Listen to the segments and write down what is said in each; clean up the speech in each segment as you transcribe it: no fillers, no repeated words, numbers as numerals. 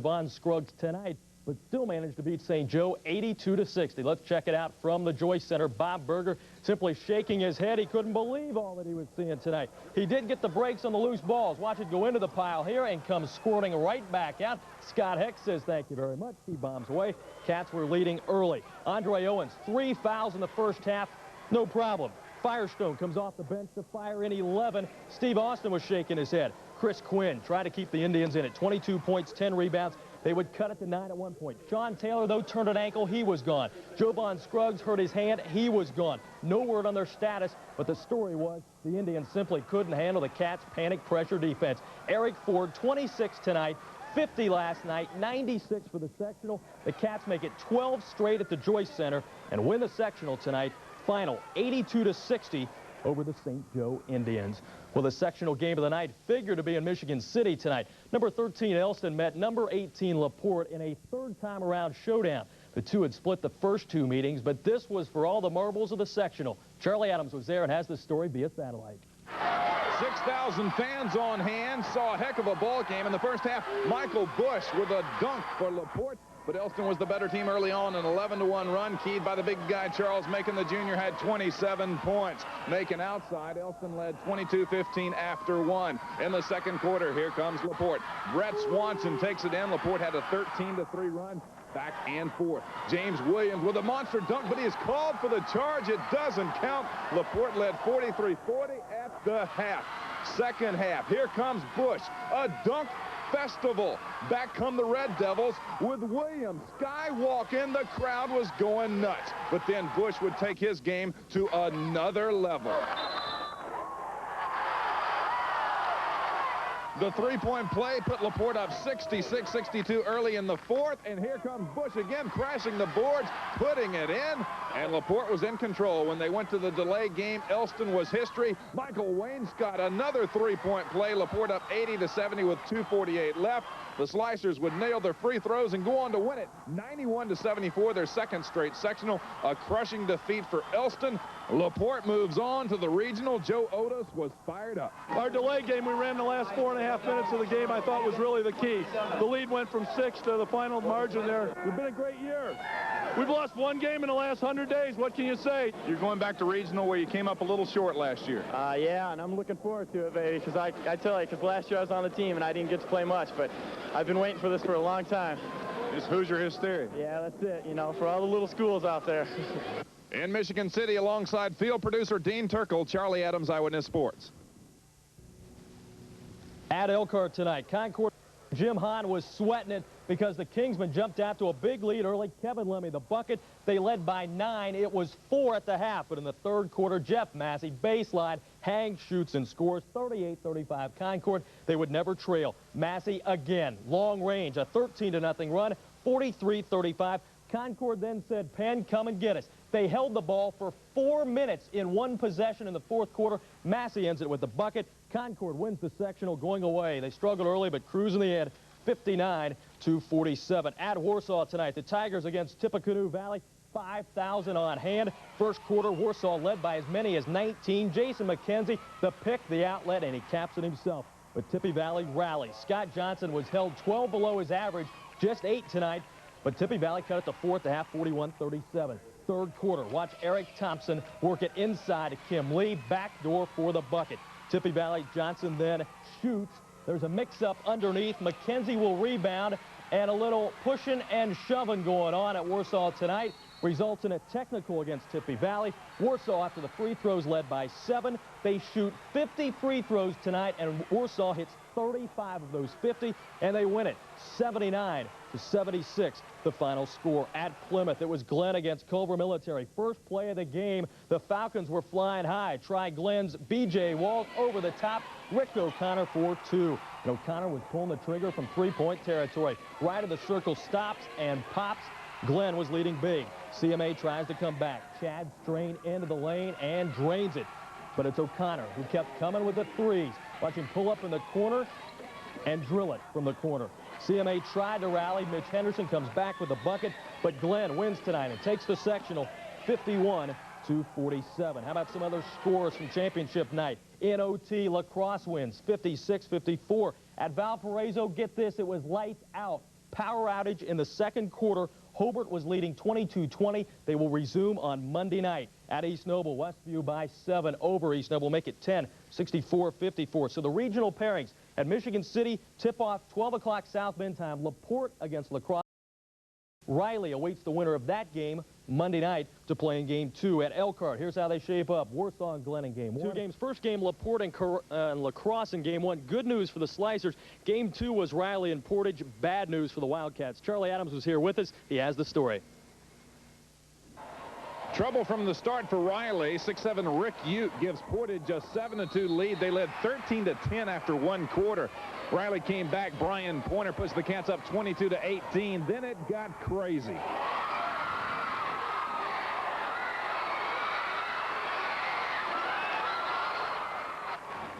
Von Scruggs tonight, but still managed to beat St. Joe 82-60. Let's check it out from the Joyce Center. Bob Berger simply shaking his head. He couldn't believe all that he was seeing tonight. He did get the breaks on the loose balls. Watch it go into the pile here and come squirting right back out. Scott Heck says thank you very much. He bombs away. Cats were leading early. Andre Owens, 3 fouls in the first half. No problem. Firestone comes off the bench to fire in 11. Steve Austin was shaking his head. Chris Quinn tried to keep the Indians in it. 22 points, 10 rebounds. They would cut it to 9 at one point. Sean Taylor, though, turned an ankle. He was gone. Joe Von Scruggs hurt his hand. He was gone. No word on their status, but the story was the Indians simply couldn't handle the Cats' panic pressure defense. Eric Ford, 26 tonight, 50 last night, 96 for the sectional. The Cats make it 12 straight at the Joyce Center and win the sectional tonight. Final 82-60 over the St. Joe Indians. Well, the sectional game of the night figured to be in Michigan City tonight. Number 13 Elston met number 18 LaPorte in a third-time around showdown. The two had split the first two meetings, but this was for all the marbles of the sectional. Charlie Adams was there and has the story via satellite. 6,000 fans on hand. Saw a heck of a ball game in the first half. Michael Bush with a dunk for LaPorte. But Elston was the better team early on, an 11-1 run, keyed by the big guy Charles Macon. The junior had 27 points. Macon outside. Elston led 22-15 after one. In the second quarter, here comes LaPorte. Brett Swanson takes it in. LaPorte had a 13-3 run. Back and forth. James Williams with a monster dunk, but he is called for the charge. It doesn't count. LaPorte led 43-40 at the half. Second half, here comes Bush. A dunk festival. Back come the Red Devils with Williams skywalking. The crowd was going nuts. But then Bush would take his game to another level. The three-point play put LaPorte up 66-62 early in the fourth. And here comes Bush again, crashing the boards, putting it in. And LaPorte was in control. When they went to the delay game, Elston was history. Michael Wainscott, another three-point play. LaPorte up 80-70 with 2:48 left. The Slicers would nail their free throws and go on to win it 91-74, their second straight sectional. A crushing defeat for Elston. LaPorte moves on to the regional. Joe Otis was fired up. Our delay game we ran the last 4.5 minutes of the game I thought was really the key. The lead went from 6 to the final margin there. It's been a great year. We've lost one game in the last 100 days. What can you say? You're going back to regional where you came up a little short last year. Yeah, and I'm looking forward to it, baby, because I tell you, because last year I was on the team and I didn't get to play much, but I've been waiting for this for a long time. It's Hoosier hysteria. Yeah, that's it, you know, for all the little schools out there. In Michigan City, alongside field producer Dean Turkle, Charlie Adams, Eyewitness Sports. At Elkhart tonight, Concord Jim Hahn was sweating it because the Kingsmen jumped out to a big lead early. Kevin Lemmy the bucket. They led by 9. It was 4 at the half, but in the third quarter, Jeff Massey baseline hangs, shoots, and scores 38-35 Concord. They would never trail. Massey again, long range, a 13-0 run, 43-35. Concord then said, Penn, come and get us. They held the ball for 4 minutes in one possession in the fourth quarter. Massey ends it with the bucket. Concord wins the sectional going away. They struggled early, but cruise in the end, 59-47. At Warsaw tonight, the Tigers against Tippecanoe Valley, 5,000 on hand. First quarter, Warsaw led by as many as 19. Jason McKenzie, the pick, the outlet, and he caps it himself. But Tippy Valley rallies. Scott Johnson was held 12 below his average, just 8 tonight. But Tippy Valley cut it to 4 at the half, 41-37. Third quarter, watch Eric Thompson work it inside to Kim Lee. Backdoor for the bucket. Tippy Valley Johnson then shoots. There's a mix-up underneath. McKenzie will rebound, and a little pushing and shoving going on at Warsaw tonight results in a technical against Tippy Valley. Warsaw, after the free throws, led by 7. They shoot 50 free throws tonight, and Warsaw hits 35 of those 50, and they win it 79-76. The final score at Plymouth. It was Glenn against Culver Military. First play of the game. The Falcons were flying high. Try Glenn's B.J. Walls over the top. Rick O'Connor for 2. And O'Connor was pulling the trigger from three-point territory. Right of the circle, stops and pops. Glenn was leading big. CMA tries to come back. Chad Strain into the lane and drains it. But it's O'Connor who kept coming with the threes. Watch him pull up in the corner and drill it from the corner. CMA tried to rally. Mitch Henderson comes back with a bucket, but Glenn wins tonight and takes the sectional 51-47. How about some other scores from championship night? In OT, La Crosse wins 56-54. At Valparaiso, get this, it was lights out. Power outage in the second quarter. Hobart was leading 22-20. They will resume on Monday night at East Noble. Westview by 7 over East Noble. Make it 10, 64-54. So the regional pairings at Michigan City tip-off 12 o'clock South Bend time. LaPorte against La Crosse. Riley awaits the winner of that game Monday night to play in Game 2 at Elkhart. Here's how they shape up. Warsaw and Glen in Game 1. 2 games. First game, LaPorte and La Crosse in Game 1. Good news for the Slicers. Game 2 was Riley and Portage. Bad news for the Wildcats. Charlie Adams was here with us. He has the story. Trouble from the start for Riley. 6'7" Rick Ute gives Portage a 7-2 lead. They led 13-10 after one quarter. Riley came back. Brian Pointer pushed the Cats up 22-18. Then it got crazy.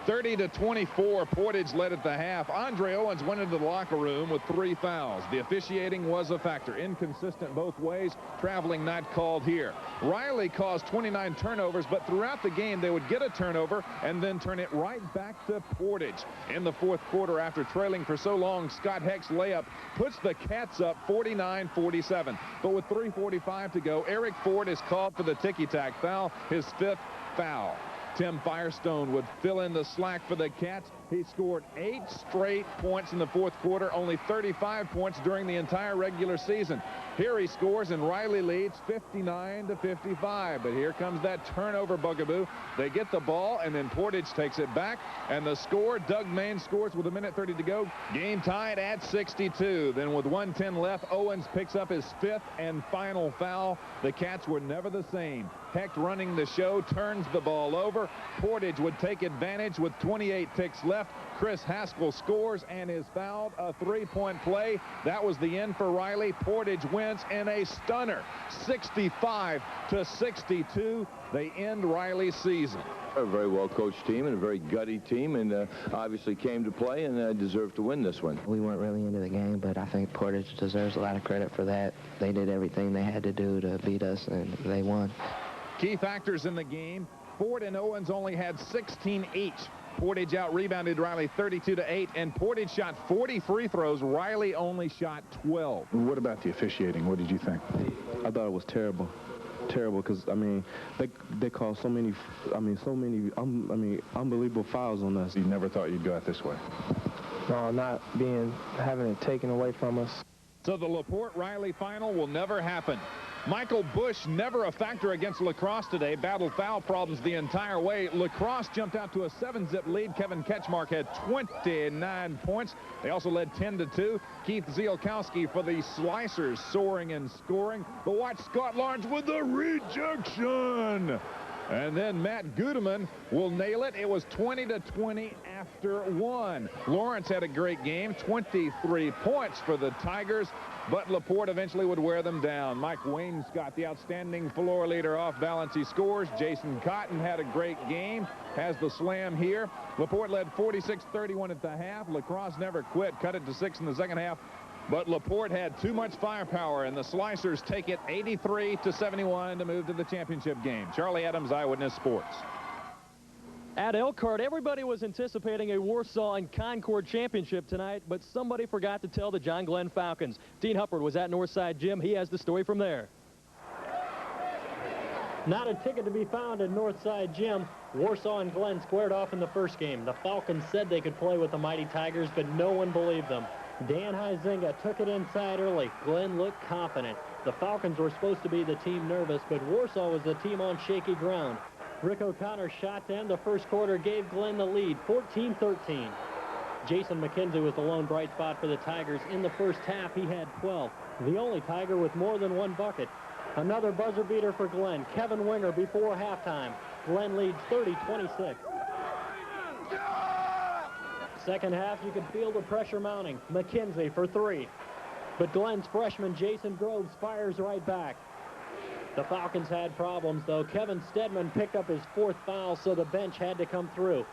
(30-24), Portage led at the half. Andre Owens went into the locker room with 3 fouls. The officiating was a factor. Inconsistent both ways. Traveling not called here. Riley caused 29 turnovers, but throughout the game they would get a turnover and then turn it right back to Portage. In the fourth quarter, after trailing for so long, Scott Heck's layup puts the Cats up 49-47. But with 3:45 to go, Eric Ford is called for the ticky-tack foul, his 5th foul. Tim Firestone would fill in the slack for the Cats. He scored 8 straight points in the fourth quarter, only 35 points during the entire regular season. Here he scores, and Riley leads 59-55. But here comes that turnover bugaboo. They get the ball, and then Portage takes it back. And the score, Doug Main scores with 1:30 to go. Game tied at 62. Then with 1:10 left, Owens picks up his 5th and final foul. The Cats were never the same. Heck running the show, turns the ball over. Portage would take advantage with 28 ticks left. Chris Haskell scores and is fouled. A 3-point play. That was the end for Riley. Portage wins in a stunner, 65-62. They end Riley's season. A very well-coached team and a very gutty team, and obviously came to play and deserved to win this one. We weren't really into the game, but I think Portage deserves a lot of credit for that. They did everything they had to do to beat us, and they won. Key factors in the game. Ford and Owens only had 16 each. Portage out-rebounded Riley 32-8, and Portage shot 40 free throws. Riley only shot 12. What about the officiating? What did you think? I thought it was terrible. Terrible, because I mean they called so many unbelievable fouls on us. You never thought you'd go out this way? No, not having it taken away from us. So the LaPorte-Riley final will never happen. Michael Bush, never a factor against La Crosse today. Battled foul problems the entire way. La Crosse jumped out to a 7-zip lead. Kevin Ketchmark had 29 points. They also led 10-2. Keith Zielkowski for the Slicers, soaring and scoring. But watch Scott Lawrence with the rejection. And then Matt Gudeman will nail it. It was 20-20 after 1. Lawrence had a great game, 23 points for the Tigers, but LaPorte eventually would wear them down. Mike Wainscott, the outstanding floor leader, off balance. He scores. Jason Cotton had a great game, has the slam here. LaPorte led 46-31 at the half. La Crosse never quit, cut it to 6 in the second half. But LaPorte had too much firepower, and the Slicers take it 83-71 to move to the championship game. Charlie Adams, Eyewitness Sports. At Elkhart, everybody was anticipating a Warsaw and Concord championship tonight, but somebody forgot to tell the John Glenn Falcons. Dean Huppert was at Northside Gym. He has the story from there. Not a ticket to be found at Northside Gym. Warsaw and Glenn squared off in the first game. The Falcons said they could play with the Mighty Tigers, but no one believed them. Dan Huizinga took it inside early. Glenn looked confident. The Falcons were supposed to be the team nervous, but Warsaw was the team on shaky ground. Rick O'Connor's shot to end the first quarter gave Glenn the lead, 14-13. Jason McKenzie was the lone bright spot for the Tigers. In the first half, he had 12, the only Tiger with more than one bucket. Another buzzer beater for Glenn. Kevin Winger before halftime. Glenn leads 30-26. Second half, you could feel the pressure mounting. McKenzie for 3. But Glenn's freshman Jason Groves fires right back. The Falcons had problems, though. Kevin Stedman picked up his 4th foul, so the bench had to come through.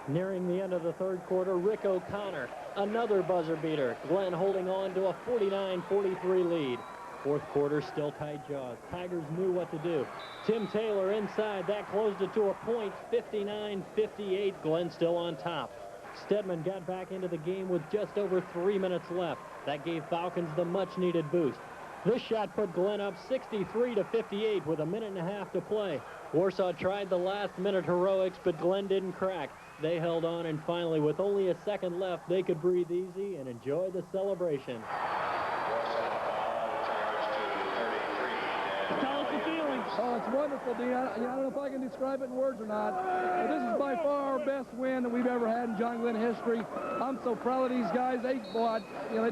Nearing the end of the third quarter, Rick O'Connor, another buzzer beater. Glenn holding on to a 49-43 lead. Fourth quarter, still tight jaws. Tigers knew what to do. Tim Taylor inside. That closed it to a point, 59-58. Glenn still on top. Stedman got back into the game with just over 3 minutes left. That gave Falcons the much-needed boost. This shot put Glenn up 63-58 with a minute and a half to play. Warsaw tried the last-minute heroics, but Glenn didn't crack. They held on, and finally, with only a second left, they could breathe easy and enjoy the celebration. Tell us the feeling. Oh, it's wonderful, Dean. I don't know if I can describe it in words or not, but this is by far our best win that we've ever had in John Glenn history. I'm so proud of these guys. They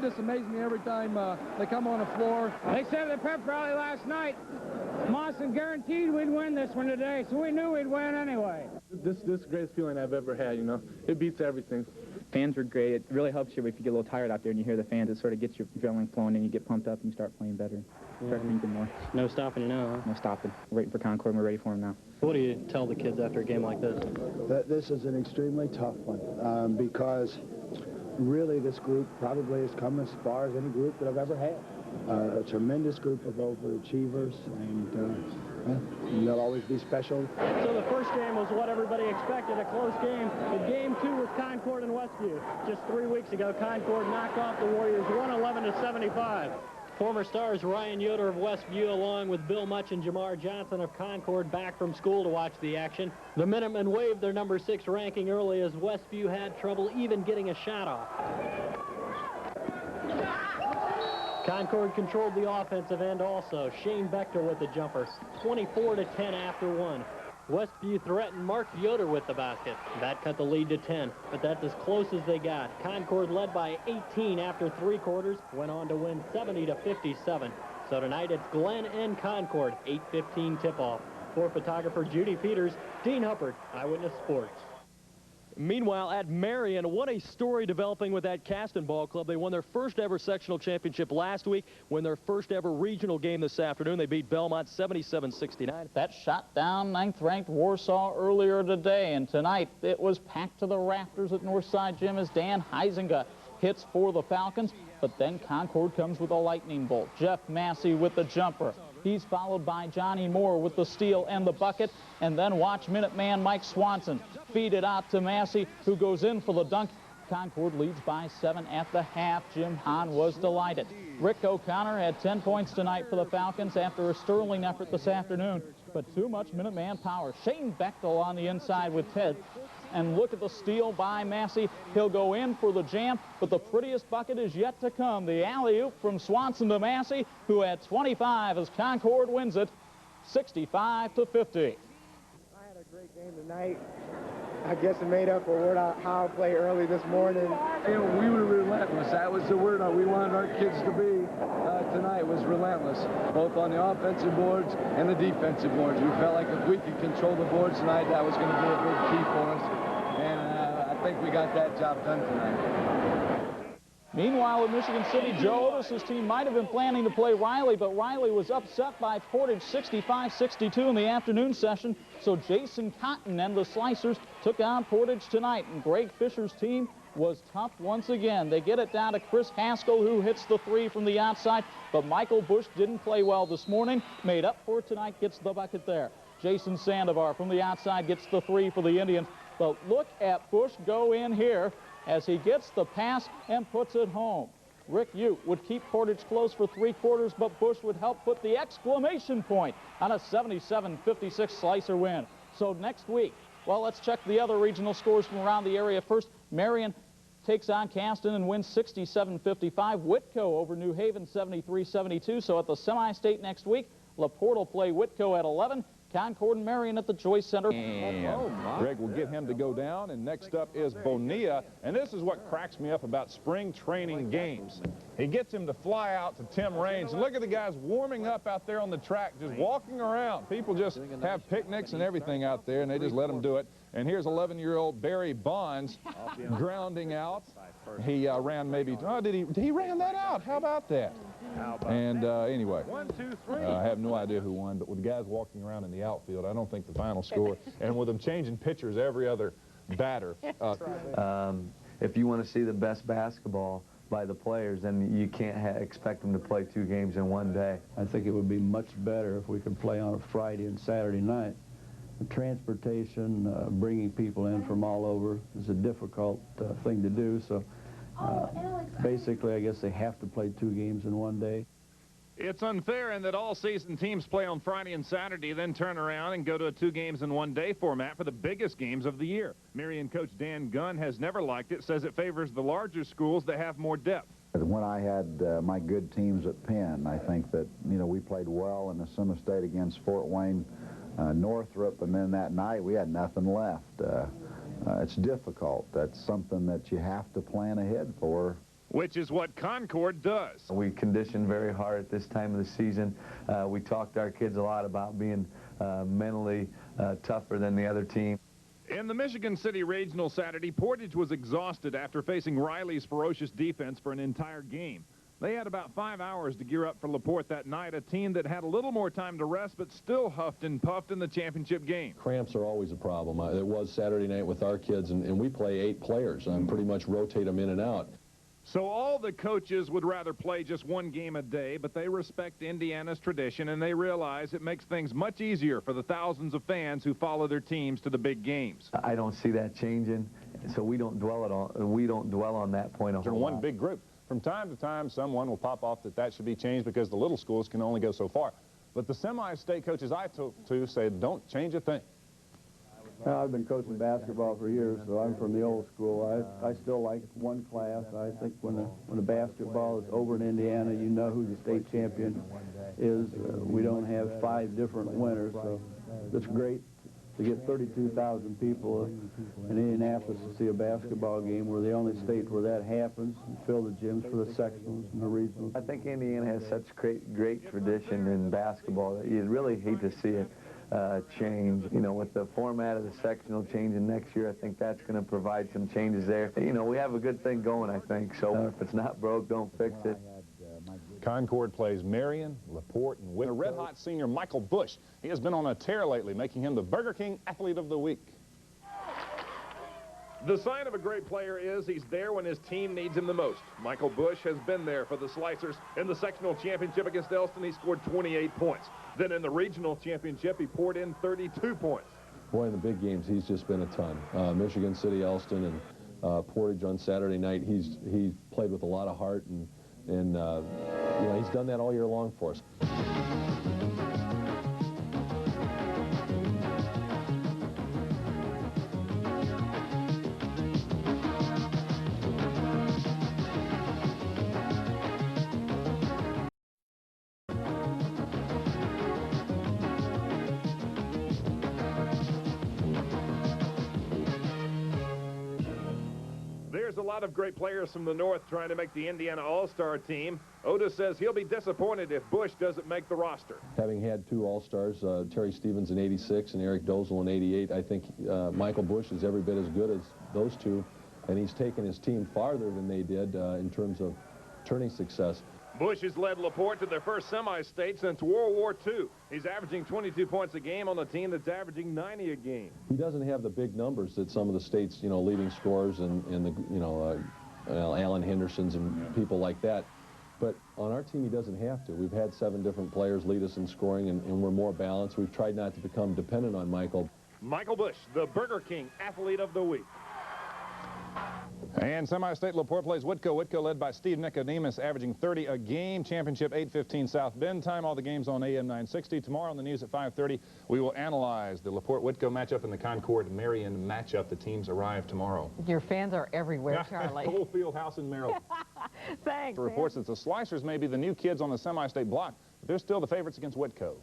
just amaze me every time they come on the floor. They said at the pep rally last night, Monson guaranteed we'd win this one today, so we knew we'd win anyway. This is the greatest feeling I've ever had, you know. It beats everything. Fans were great. It really helps you if you get a little tired out there and you hear the fans. It sort of gets your adrenaline flowing and you get pumped up and you start playing better. Start thinking more. No stopping you now, huh? No stopping. We're waiting for Concord and we're ready for them now. What do you tell the kids after a game like this? This is an extremely tough one because really this group probably has come as far as any group that I've ever had. A tremendous group of overachievers, and they'll always be special. So the first game was what everybody expected, a close game. But game two was Concord and Westview. Just 3 weeks ago, Concord knocked off the Warriors 111-75. Former stars Ryan Yoder of Westview, along with Bill Much and Jamar Johnson of Concord, back from school to watch the action. The Minutemen waved their number 6 ranking early as Westview had trouble even getting a shot off. Concord controlled the offensive end also. Shane Bechter with the jumper, 24-10 after 1. Westview threatened Mark Yoder with the basket. That cut the lead to 10, but that's as close as they got. Concord led by 18 after 3 quarters, went on to win 70-57. So tonight it's Glenn and Concord, 8:15 tip-off. For photographer Judy Peters, Dean Huppert, Eyewitness Sports. Meanwhile, at Marion, what a story developing with that Caston Ball Club. They won their first ever sectional championship last week, won their first ever regional game this afternoon. They beat Belmont 77-69. That shot down 9th-ranked Warsaw earlier today, and tonight it was packed to the rafters at Northside Gym as Dan Huizinga hits for the Falcons, but then Concord comes with a lightning bolt. Jeff Massey with the jumper. He's followed by Johnny Moore with the steal and the bucket. And then watch Minuteman Mike Swanson feed it out to Massey, who goes in for the dunk. Concord leads by 7 at the half. Jim Hahn was delighted. Rick O'Connor had 10 points tonight for the Falcons after a sterling effort this afternoon. But too much Minuteman power. Shane Bechtel on the inside with Ted. And look at the steal by Massey. He'll go in for the jam, but the prettiest bucket is yet to come. The alley-oop from Swanson to Massey, who had 25 as Concord wins it, 65-50. I had a great game tonight. I guess it made up for how I played early this morning. We were relentless. That was the word we wanted our kids to be tonight, was relentless, both on the offensive boards and the defensive boards. We felt like if we could control the boards tonight, that was going to be a big key for us. And I think we got that job done tonight. Meanwhile, in Michigan City, Joe Otis' team might have been planning to play Riley, but Riley was upset by Portage 65-62 in the afternoon session. So Jason Cotton and the Slicers took on Portage tonight, and Greg Fisher's team was tough once again. They get it down to Chris Haskell, who hits the 3 from the outside, but Michael Bush didn't play well this morning. Made up for it tonight, gets the bucket there. Jason Sandovar from the outside gets the 3 for the Indians. But look at Bush go in here as he gets the pass and puts it home. Rick Ute would keep Portage close for 3 quarters, but Bush would help put the exclamation point on a 77-56 Slicer win. So next week, well, let's check the other regional scores from around the area. First, Marion takes on Caston and wins 67-55. Whitco over New Haven 73-72. So at the semi-state next week, LaPorte will play Whitco at 11. Concord and Marion at the Joyce Center. And Greg will get him to go down, and next up is Bonilla, and this is what cracks me up about spring training games. He gets him to fly out to Tim Raines, and look at the guys warming up out there on the track, just walking around. People just have picnics and everything out there, and they just let them do it. And here's 11-year-old Barry Bonds grounding out. He ran maybe, he ran that out. How about that? And anyway, I have no idea who won, but with the guys walking around in the outfield, I don't think the final score, and with them changing pitchers every other batter. If you want to see the best basketball by the players, then you can't expect them to play 2 games in one day. I think it would be much better if we could play on a Friday and Saturday night transportation, bringing people in from all over is a difficult thing to do. So basically, I guess they have to play 2 games in one day. It's unfair in that all season teams play on Friday and Saturday, then turn around and go to a 2 games in one day format for the biggest games of the year. Marion coach Dan Gunn has never liked it, says it favors the larger schools that have more depth. When I had my good teams at Penn, I think that, you know, we played well in the semi-state against Fort Wayne, Northrop, and then that night we had nothing left. It's difficult. That's something that you have to plan ahead for. Which is what Concord does. We condition very hard at this time of the season. We talk to our kids a lot about being mentally tougher than the other team. In the Michigan City Regional Saturday, Portage was exhausted after facing Riley's ferocious defense for an entire game. They had about 5 hours to gear up for LaPorte that night, a team that had a little more time to rest but still huffed and puffed in the championship game. Cramps are always a problem. It was Saturday night with our kids, and we play 8 players and pretty much rotate them in and out. So all the coaches would rather play just 1 game a day, but they respect Indiana's tradition, and they realize it makes things much easier for the thousands of fans who follow their teams to the big games. I don't see that changing, so we don't dwell on that point a They're whole one lot. big group. From time to time, someone will pop off that should be changed because the little schools can only go so far. But the semi-state coaches I talked to say don't change a thing. Well, I've been coaching basketball for years, so I'm from the old school. I still like 1 class. I think when the basketball is over in Indiana, you know who the state champion is. We don't have 5 different winners, so it's great to get 32,000 people in Indianapolis to see a basketball game. We're the only state where that happens, and fill the gyms for the sectionals and the regionals. I think Indiana has such great tradition in basketball that you'd really hate to see it change. You know, with the format of the sectional changing next year, I think that's going to provide some changes there. You know, we have a good thing going, I think, so if it's not broke, don't fix it. Concord plays Marion, LaPorte, and winner red-hot senior Michael Bush. He has been on a tear lately, making him the Burger King Athlete of the Week. The sign of a great player is he's there when his team needs him the most. Michael Bush has been there for the Slicers. In the sectional championship against Elston, he scored 28 points. Then in the regional championship, he poured in 32 points. Boy, in the big games, he's just been a ton. Michigan City, Elston, and Portage on Saturday night. He's played with a lot of heart, and you know, he's done that all year long for us. There's a lot of great players from the North trying to make the Indiana All-Star team. Otis says he'll be disappointed if Bush doesn't make the roster. Having had 2 All-Stars, Terry Stevens in '86 and Eric Dozel in '88, I think Michael Bush is every bit as good as those 2, and he's taken his team farther than they did in terms of turning success. Bush has led LaPorte to their first semi-state since World War II. He's averaging 22 points a game on a team that's averaging 90 a game. He doesn't have the big numbers that some of the state's, you know, leading scorers and the, you know, Alan Hendersons and people like that. But on our team, he doesn't have to. We've had 7 different players lead us in scoring, and we're more balanced. We've tried not to become dependent on Michael. Michael Bush, the Burger King Athlete of the Week. And semi-state LaPorte plays Whitko. Whitko led by Steve Nicodemus, averaging 30 a game. Championship 8:15 South Bend time. All the games on AM 960. Tomorrow on the news at 5:30, we will analyze the LaPorte-Whitko matchup and the Concord-Marion matchup. The teams arrive tomorrow. Your fans are everywhere, Charlie. Whole field house in Maryland. Thanks. Reports that the Slicers may be the new kids on the semi-state block, but they're still the favorites against Whitko.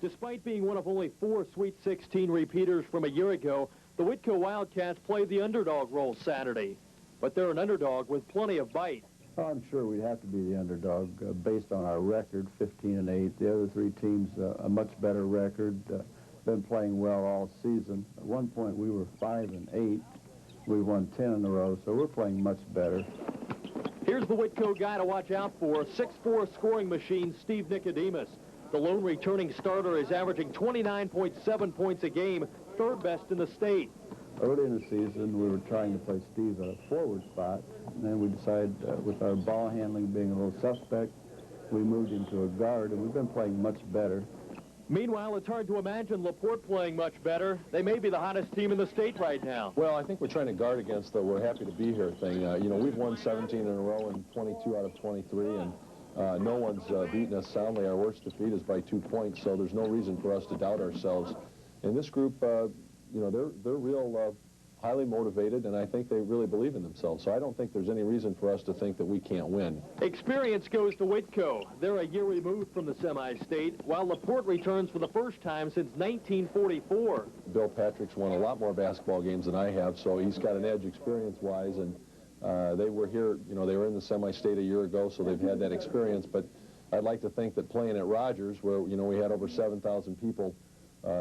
Despite being one of only 4 Sweet 16 repeaters from a year ago, the Whitko Wildcats played the underdog role Saturday. But they're an underdog with plenty of bite. Oh, I'm sure we'd have to be the underdog based on our record, 15-8. The other 3 teams, a much better record, been playing well all season. At one point, we were 5-8. We won 10 in a row, so we're playing much better. Here's the Whitko guy to watch out for, 6'4" scoring machine, Steve Nicodemus. The lone returning starter is averaging 29.7 points a game, 3rd best in the state. Early in the season, we were trying to play Steve at a forward spot, and then we decided, with our ball handling being a little suspect, we moved into a guard, and we've been playing much better. Meanwhile, it's hard to imagine LaPorte playing much better. They may be the hottest team in the state right now. Well, I think we're trying to guard against the we're happy to be here thing. You know, we've won 17 in a row and 22 out of 23, and no one's beaten us soundly. Our worst defeat is by 2 points, so there's no reason for us to doubt ourselves. And this group, you know, they're real highly motivated, and I think they really believe in themselves. So I don't think there's any reason for us to think that we can't win. Experience goes to Whitco. They're a year removed from the semi-state, while LaPorte returns for the first time since 1944. Bill Patrick's won a lot more basketball games than I have, so he's got an edge experience-wise, and they were here, you know, they were in the semi-state a year ago, so they've had that experience. But I'd like to think that playing at Rogers, where, you know, we had over 7,000 people,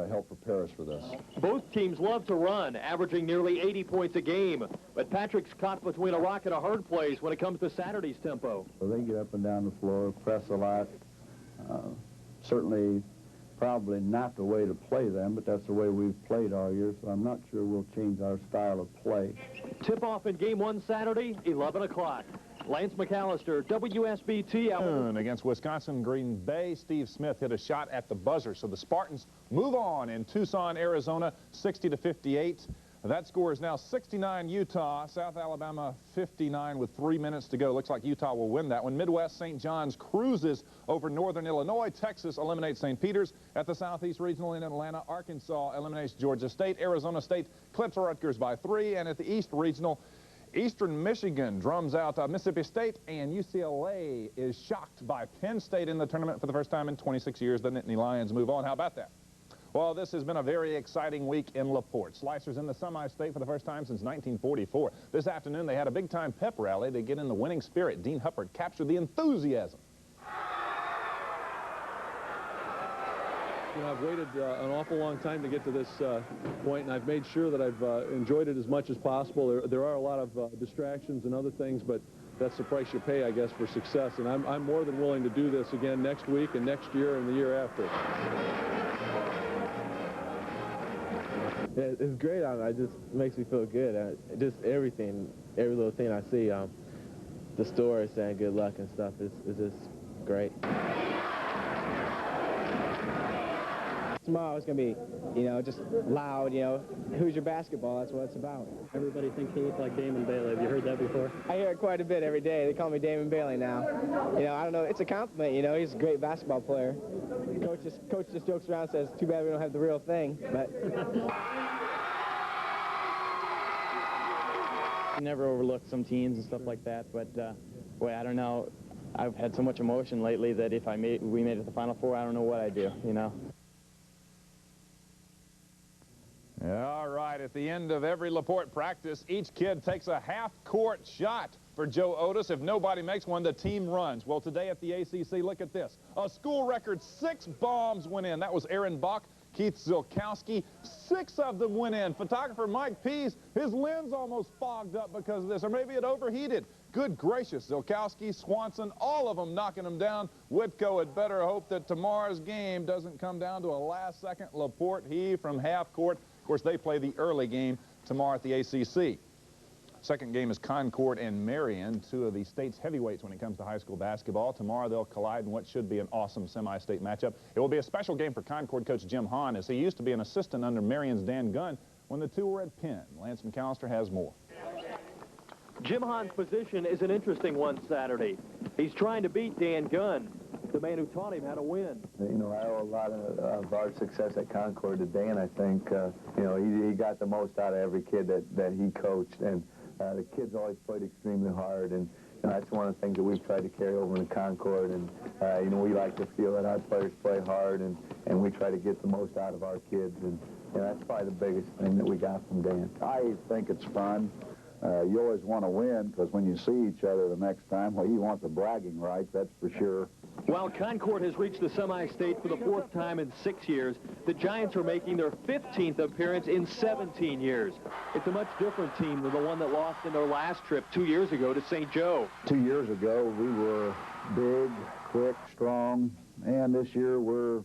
help prepare us for this. Both teams love to run, averaging nearly 80 points a game. But Patrick's caught between a rock and a hard place when it comes to Saturday's tempo. So they get up and down the floor, press a lot. Certainly, probably not the way to play them, but that's the way we've played all year, so I'm not sure we'll change our style of play. Tip-off in Game 1 Saturday, 11 o'clock. Lance McAllister, WSBT. Against Wisconsin Green Bay, Steve Smith hit a shot at the buzzer. So the Spartans move on in Tucson, Arizona, 60-58. That score is now 69 Utah, South Alabama 59 with 3 minutes to go. Looks like Utah will win that one. Midwest St. John's cruises over Northern Illinois. Texas eliminates St. Peter's. At the Southeast Regional in Atlanta, Arkansas eliminates Georgia State. Arizona State clips Rutgers by 3. And at the East Regional, Eastern Michigan drums out Mississippi State, and UCLA is shocked by Penn State in the tournament for the first time in 26 years. The Nittany Lions move on. How about that? Well, this has been a very exciting week in LaPorte. Slicers in the semi-state for the first time since 1944. This afternoon, they had a big-time pep rally to get in the winning spirit. Dean Huppert captured the enthusiasm. You know, I've waited an awful long time to get to this point, and I've made sure that I've enjoyed it as much as possible. There are a lot of distractions and other things, but that's the price you pay, I guess, for success. And I'm more than willing to do this again next week and next year and the year after. Yeah, it's great. It just makes me feel good. Just everything, every little thing I see, the story saying good luck and stuff is just great. Tomorrow it's going to be, you know, just loud, you know, Hoosier basketball, that's what it's about. Everybody thinks you look like Damon Bailey. Have you heard that before? I hear it quite a bit every day. They call me Damon Bailey now. You know, I don't know, it's a compliment, you know, he's a great basketball player. Coach just jokes around and says, too bad we don't have the real thing, but... You never overlook some teams and stuff like that, but, boy, I don't know. I've had so much emotion lately that if we made it to the Final Four, I don't know what I'd do, you know. All right, at the end of every LaPorte practice, each kid takes a half-court shot for Joe Otis. If nobody makes one, the team runs. Well, today at the ACC, look at this. A school record 6 bombs went in. That was Aaron Bach, Keith Zilkowski. 6 of them went in. Photographer Mike Pease, his lens almost fogged up because of this, or maybe it overheated. Good gracious, Zilkowski, Swanson, all of them knocking them down. Whitco had better hope that tomorrow's game doesn't come down to a last-second LaPorte heave from half-court. Of course, they play the early game tomorrow at the ACC. Second game is Concord and Marion, 2 of the state's heavyweights when it comes to high school basketball. Tomorrow they'll collide in what should be an awesome semi-state matchup. It will be a special game for Concord coach Jim Hahn, as he used to be an assistant under Marion's Dan Gunn when the two were at Penn. Lance McAllister has more. Jim Hahn's position is an interesting one Saturday. He's trying to beat Dan Gunn, the man who taught him how to win. You know, I owe a lot of our success at Concord to Dan. I think, you know, he got the most out of every kid that he coached, and the kids always played extremely hard, and you know, that's one of the things that we've tried to carry over in Concord. And you know, we like to feel that our players play hard, and we try to get the most out of our kids, and you know, that's probably the biggest thing that we got from Dan. I think it's fun. You always want to win, because when you see each other the next time, well, you want the bragging rights, that's for sure. While Concord has reached the semi-state for the 4th time in 6 years, the Giants are making their 15th appearance in 17 years. It's a much different team than the one that lost in their last trip 2 years ago to St. Joe. 2 years ago, we were big, quick, strong, and this year we're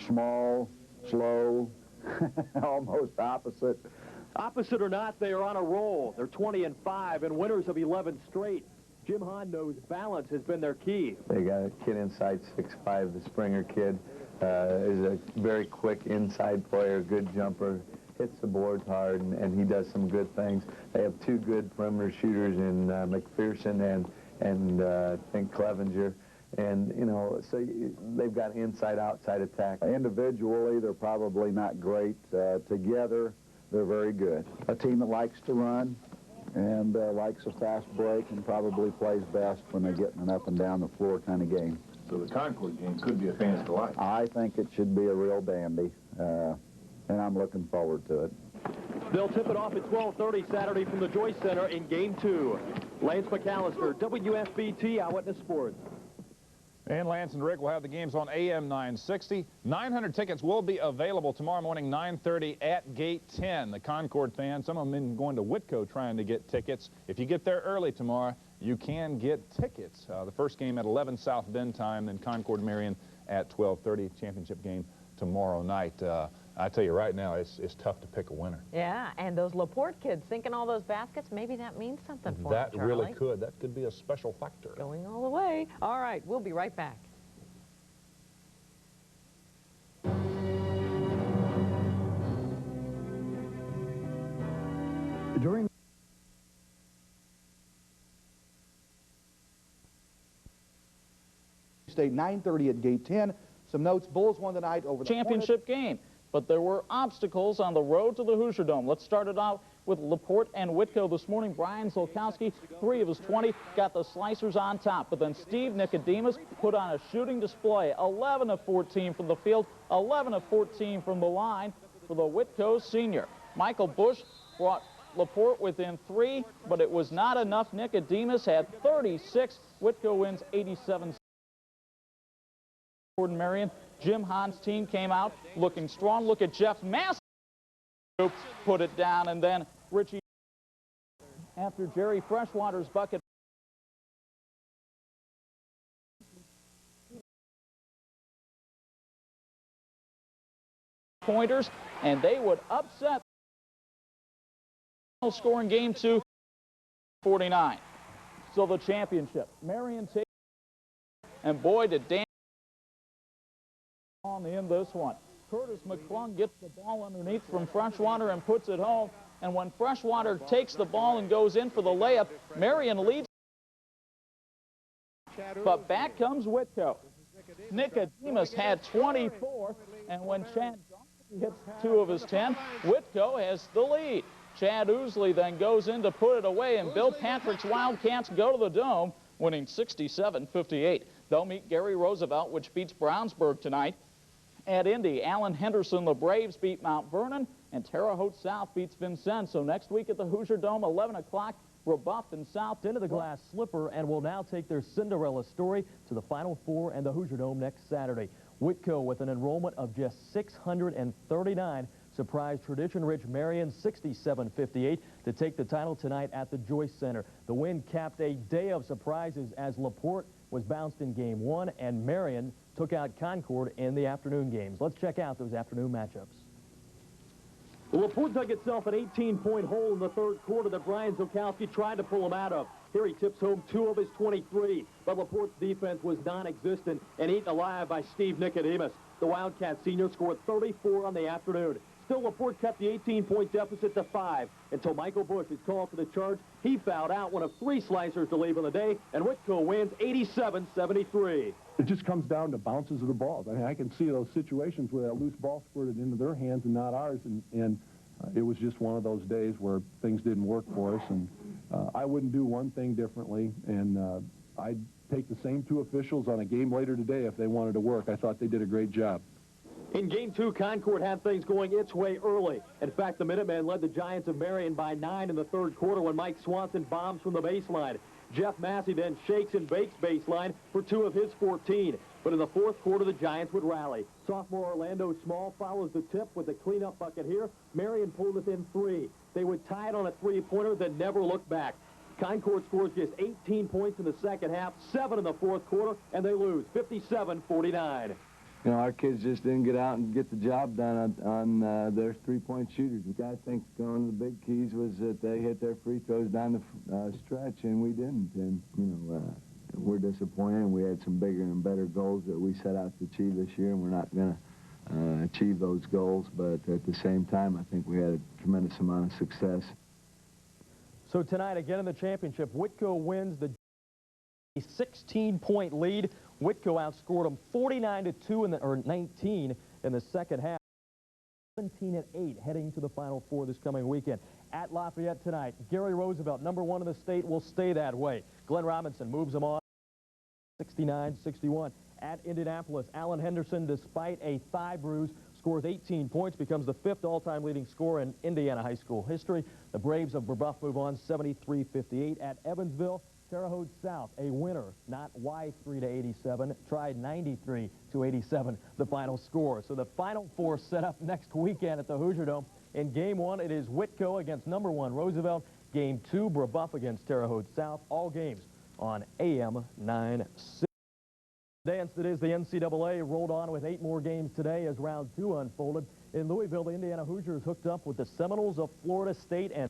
small, slow, almost opposite. Opposite or not, they are on a roll. They're 20-5 and winners of 11 straight. Jim Hahn knows balance has been their key. They got a kid inside 6'5", the Springer kid. is a very quick inside player, good jumper, hits the boards hard, and he does some good things. They have two good perimeter shooters in McPherson and I think Clevenger. And, you know, so they've got inside-outside attack. Individually, they're probably not great. Together, they're very good. A team that likes to run and likes a fast break and probably plays best when they're getting an up-and-down-the-floor kind of game. So the Concord game could be a fan's delight. I think it should be a real dandy, and I'm looking forward to it. They'll tip it off at 12:30 Saturday from the Joyce Center in Game 2. Lance McAllister, WFBT Eyewitness Sports. And Lance and Rick will have the games on AM 960. 900 tickets will be available tomorrow morning, 9:30 at Gate 10. The Concord fans, some of them been going to Whitco trying to get tickets. If you get there early tomorrow, you can get tickets. The first game at 11 South Bend time, then Concord Marion at 12:30. Championship game tomorrow night. I tell you right now, it's tough to pick a winner. Yeah, and those LaPorte kids sinking all those baskets, maybe that means something for them, That Charlie. really could. That could be a special factor. Going all the way. All right, we'll be right back. During State 9:30 at Gate 10. Some notes: Bulls won tonight over the championship game, but there were obstacles on the road to the Hoosier Dome. Let's start it out with LaPorte and Whitco this morning. Brian Zolkowski, 3 of his 20, got the Slicers on top, but then Steve Nicodemus put on a shooting display. 11 of 14 from the field, 11 of 14 from the line for the Whitco senior. Michael Bush brought LaPorte within 3, but it was not enough. Nicodemus had 36. Whitco wins 87. Marion. Jim Hahn's team came out looking strong. Look at Jeff Massey put it down, and then Richie after Jerry Freshwater's bucket. Pointers, and they would upset scoring game 2, 49. So the championship. Marion takes, and boy did Dan on in this one. Curtis McClung gets the ball underneath from Freshwater and puts it home. And when Freshwater takes the ball and goes in for the layup, Marion leads. But back comes Whitco. Nicodemus had 24, and when Chad Johnson hits 2 of his 10, Whitco has the lead. Chad Ousley then goes in to put it away, and Bill Patrick's Wildcats go to the Dome, winning 67-58. They'll meet Gary Roosevelt, which beats Brownsburg tonight. At Indy, Allen Henderson, the Braves beat Mount Vernon, and Terre Haute South beats Vincennes. So next week at the Hoosier Dome, 11 o'clock, Rebuff and South into the glass slipper and will now take their Cinderella story to the Final Four and the Hoosier Dome next Saturday. Whitco, with an enrollment of just 639, surprised tradition-rich Marion 67-58 to take the title tonight at the Joyce Center. The win capped a day of surprises as LaPorte was bounced in Game 1 and Marion took out Concord in the afternoon games. Let's check out those afternoon matchups. LaPorte dug itself an 18-point hole in the third quarter that Brian Zolkowski tried to pull him out of. Here he tips home 2 of his 23, but LaPorte's defense was non-existent and eaten alive by Steve Nicodemus. The Wildcat senior scored 34 on the afternoon. Still, LaPorte cut the 18-point deficit to 5 until Michael Bush is called for the charge. He fouled out one of 3 slicers to leave on the day, and Whitco wins 87-73. It just comes down to bounces of the balls. I mean, I can see those situations where that loose ball squirted into their hands and not ours, and it was just one of those days where things didn't work for us, and I wouldn't do one thing differently, and I'd take the same 2 officials on a game later today if they wanted to work. I thought they did a great job. In Game 2, Concord had things going its way early. In fact, the Minutemen led the Giants of Marion by 9 in the third quarter when Mike Swanson bombs from the baseline. Jeff Massey then shakes and bakes baseline for 2 of his 14. But in the fourth quarter, the Giants would rally. Sophomore Orlando Small follows the tip with a cleanup bucket here. Marion pulled within 3. They would tie it on a 3-pointer, then never look back. Concord scores just 18 points in the second half, 7 in the fourth quarter, and they lose 57-49. You know, our kids just didn't get out and get the job done on their 3-point shooters. The guy thinks one of the big keys was that they hit their free throws down the stretch, and we didn't. And, you know, we're disappointed. We had some bigger and better goals that we set out to achieve this year, and we're not going to achieve those goals. But at the same time, I think we had a tremendous amount of success. So tonight, again in the championship, Whitko wins the 16-point lead. Whitko outscored them 49-2 or 19 in the second half. 17-8 heading to the Final Four this coming weekend. At Lafayette tonight, Gary Roosevelt, #1 in the state, will stay that way. Glenn Robinson moves them on 69-61. At Indianapolis, Alan Henderson, despite a thigh bruise, scores 18 points, becomes the 5th all-time leading scorer in Indiana high school history. The Braves of Brebeuf move on 73-58. At Evansville, Terre Haute South, a winner, not Y3-87, tried 93-87, the final score. So the Final Four set up next weekend at the Hoosier Dome. In Game 1, it is Whitko against #1 Roosevelt. Game 2, Brebeuf against Terre Haute South. All games on AM 960. Dance that is the NCAA rolled on with 8 more games today as round 2 unfolded. In Louisville, the Indiana Hoosiers hooked up with the Seminoles of Florida State and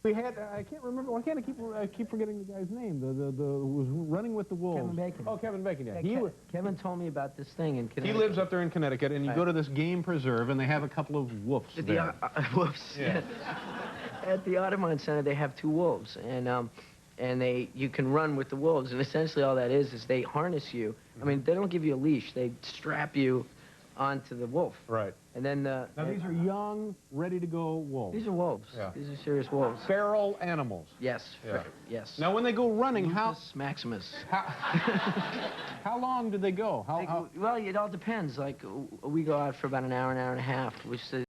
we had, I can't remember, why can't I keep forgetting the guy's name? The was running with the Wolves. Kevin Bacon. Oh, Kevin Bacon, yeah. Kevin told me about this thing in Connecticut. He lives up there in Connecticut, and you go to this game preserve, and they have a couple of wolves there. Wolves. Yeah. At the Audubon Center, they have 2 wolves, and you can run with the wolves, and essentially all that is they harness you. I mean, they don't give you a leash. They strap you onto the wolf. Right. And then now these are young, ready-to-go wolves. These are wolves. Yeah. These are serious wolves. Feral animals. Yes. Yeah. Yes. Now, when they go running, Lupus Maximus. How long do they go? Well, it all depends. Like, we go out for about an hour and a half, which is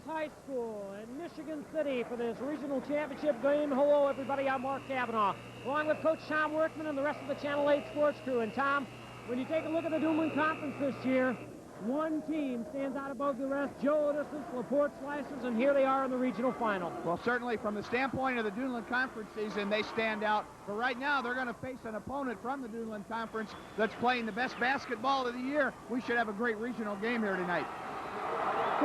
High School in Michigan City for this regional championship game. Hello, everybody. I'm Mark Cavanaugh, along with Coach Tom Workman and the rest of the Channel 8 sports crew. And, Tom, when you take a look at the Duneland Conference this year, one team stands out above the rest, Joe Otis' LaPorte Slicers, and here they are in the regional final. Well, certainly from the standpoint of the Duneland Conference season, they stand out. But right now, they're going to face an opponent from the Duneland Conference that's playing the best basketball of the year. We should have a great regional game here tonight.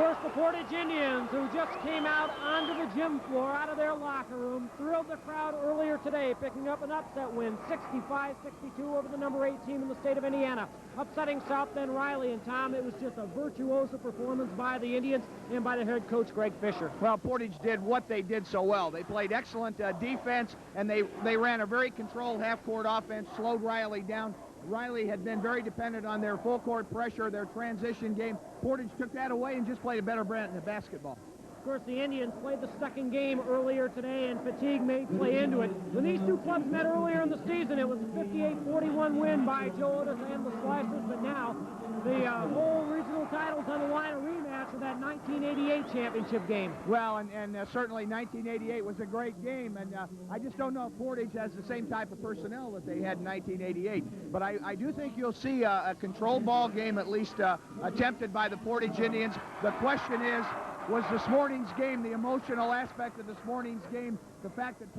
course, the Portage Indians, who just came out onto the gym floor, out of their locker room, thrilled the crowd earlier today, picking up an upset win, 65-62 over the number 8 team in the state of Indiana, upsetting South Bend Riley. And Tom, it was just a virtuoso performance by the Indians and by the head coach, Greg Fisher. Well, Portage did what they did so well. They played excellent defense, and they ran a very controlled half-court offense, slowed Riley down. Riley had been very dependent on their full-court pressure, their transition game. Portage took that away and just played a better brand of basketball. Of course, the Indians played the second game earlier today, and fatigue may play into it. When these two clubs met earlier in the season, it was a 58-41 win by Joe Otis and the Slicers, but now the whole regional title's on the line, a rematch of that 1988 championship game. Well, and certainly 1988 was a great game, and I just don't know if Portage has the same type of personnel that they had in 1988. But I do think you'll see a controlled ball game, at least attempted by the Portage Indians. The question is, was this morning's game, the emotional aspect of this morning's game, the fact that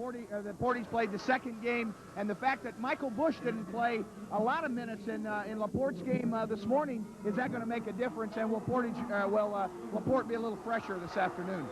Portage played the second game, and the fact that Michael Bush didn't play a lot of minutes in LaPorte's game this morning, is that going to make a difference? And will LaPorte be a little fresher this afternoon?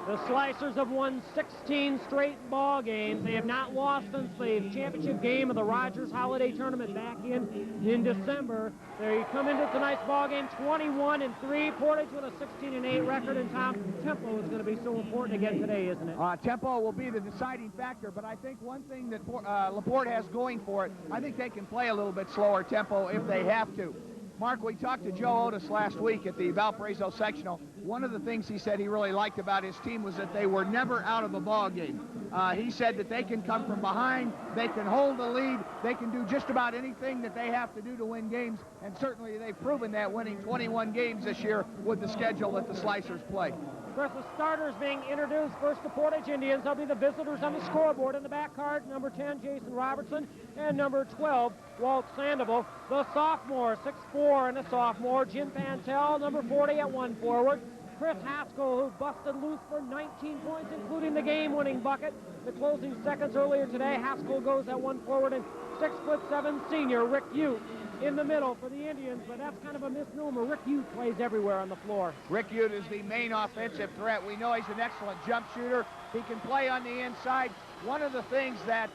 The Slicers have won 16 straight ball games. They have not lost since the championship game of the Rogers Holiday Tournament back in December. They come into tonight's ball game 21-3. Portage with a 16-8 record. And Tom, tempo is going to be so important again today, isn't it? Tempo will be the deciding factor, but I think one thing that LaPorte has going for it, I think they can play a little bit slower tempo if they have to. Mark, we talked to Joe Otis last week at the Valparaiso sectional. One of the things he said he really liked about his team was that they were never out of the ball game. He said that they can come from behind, they can hold the lead, they can do just about anything that they have to do to win games, and certainly they've proven that, winning 21 games this year with the schedule that the Slicers play. Of course, the starters being introduced. First, the Portage Indians. They'll be the visitors on the scoreboard. In the back card, number 10, Jason Robertson, and number 12, Walt Sandoval. The sophomore, 6'4", and a sophomore, Jim Pantel, number 40 at 1 forward. Chris Haskell, who busted loose for 19 points, including the game-winning bucket. The closing seconds earlier today, Haskell goes at 1 forward, and 6'7" senior Rick Ute in the middle for the Indians, but that's kind of a misnomer. Rick Ute plays everywhere on the floor. Rick Ute is the main offensive threat. We know he's an excellent jump shooter. He can play on the inside. One of the things that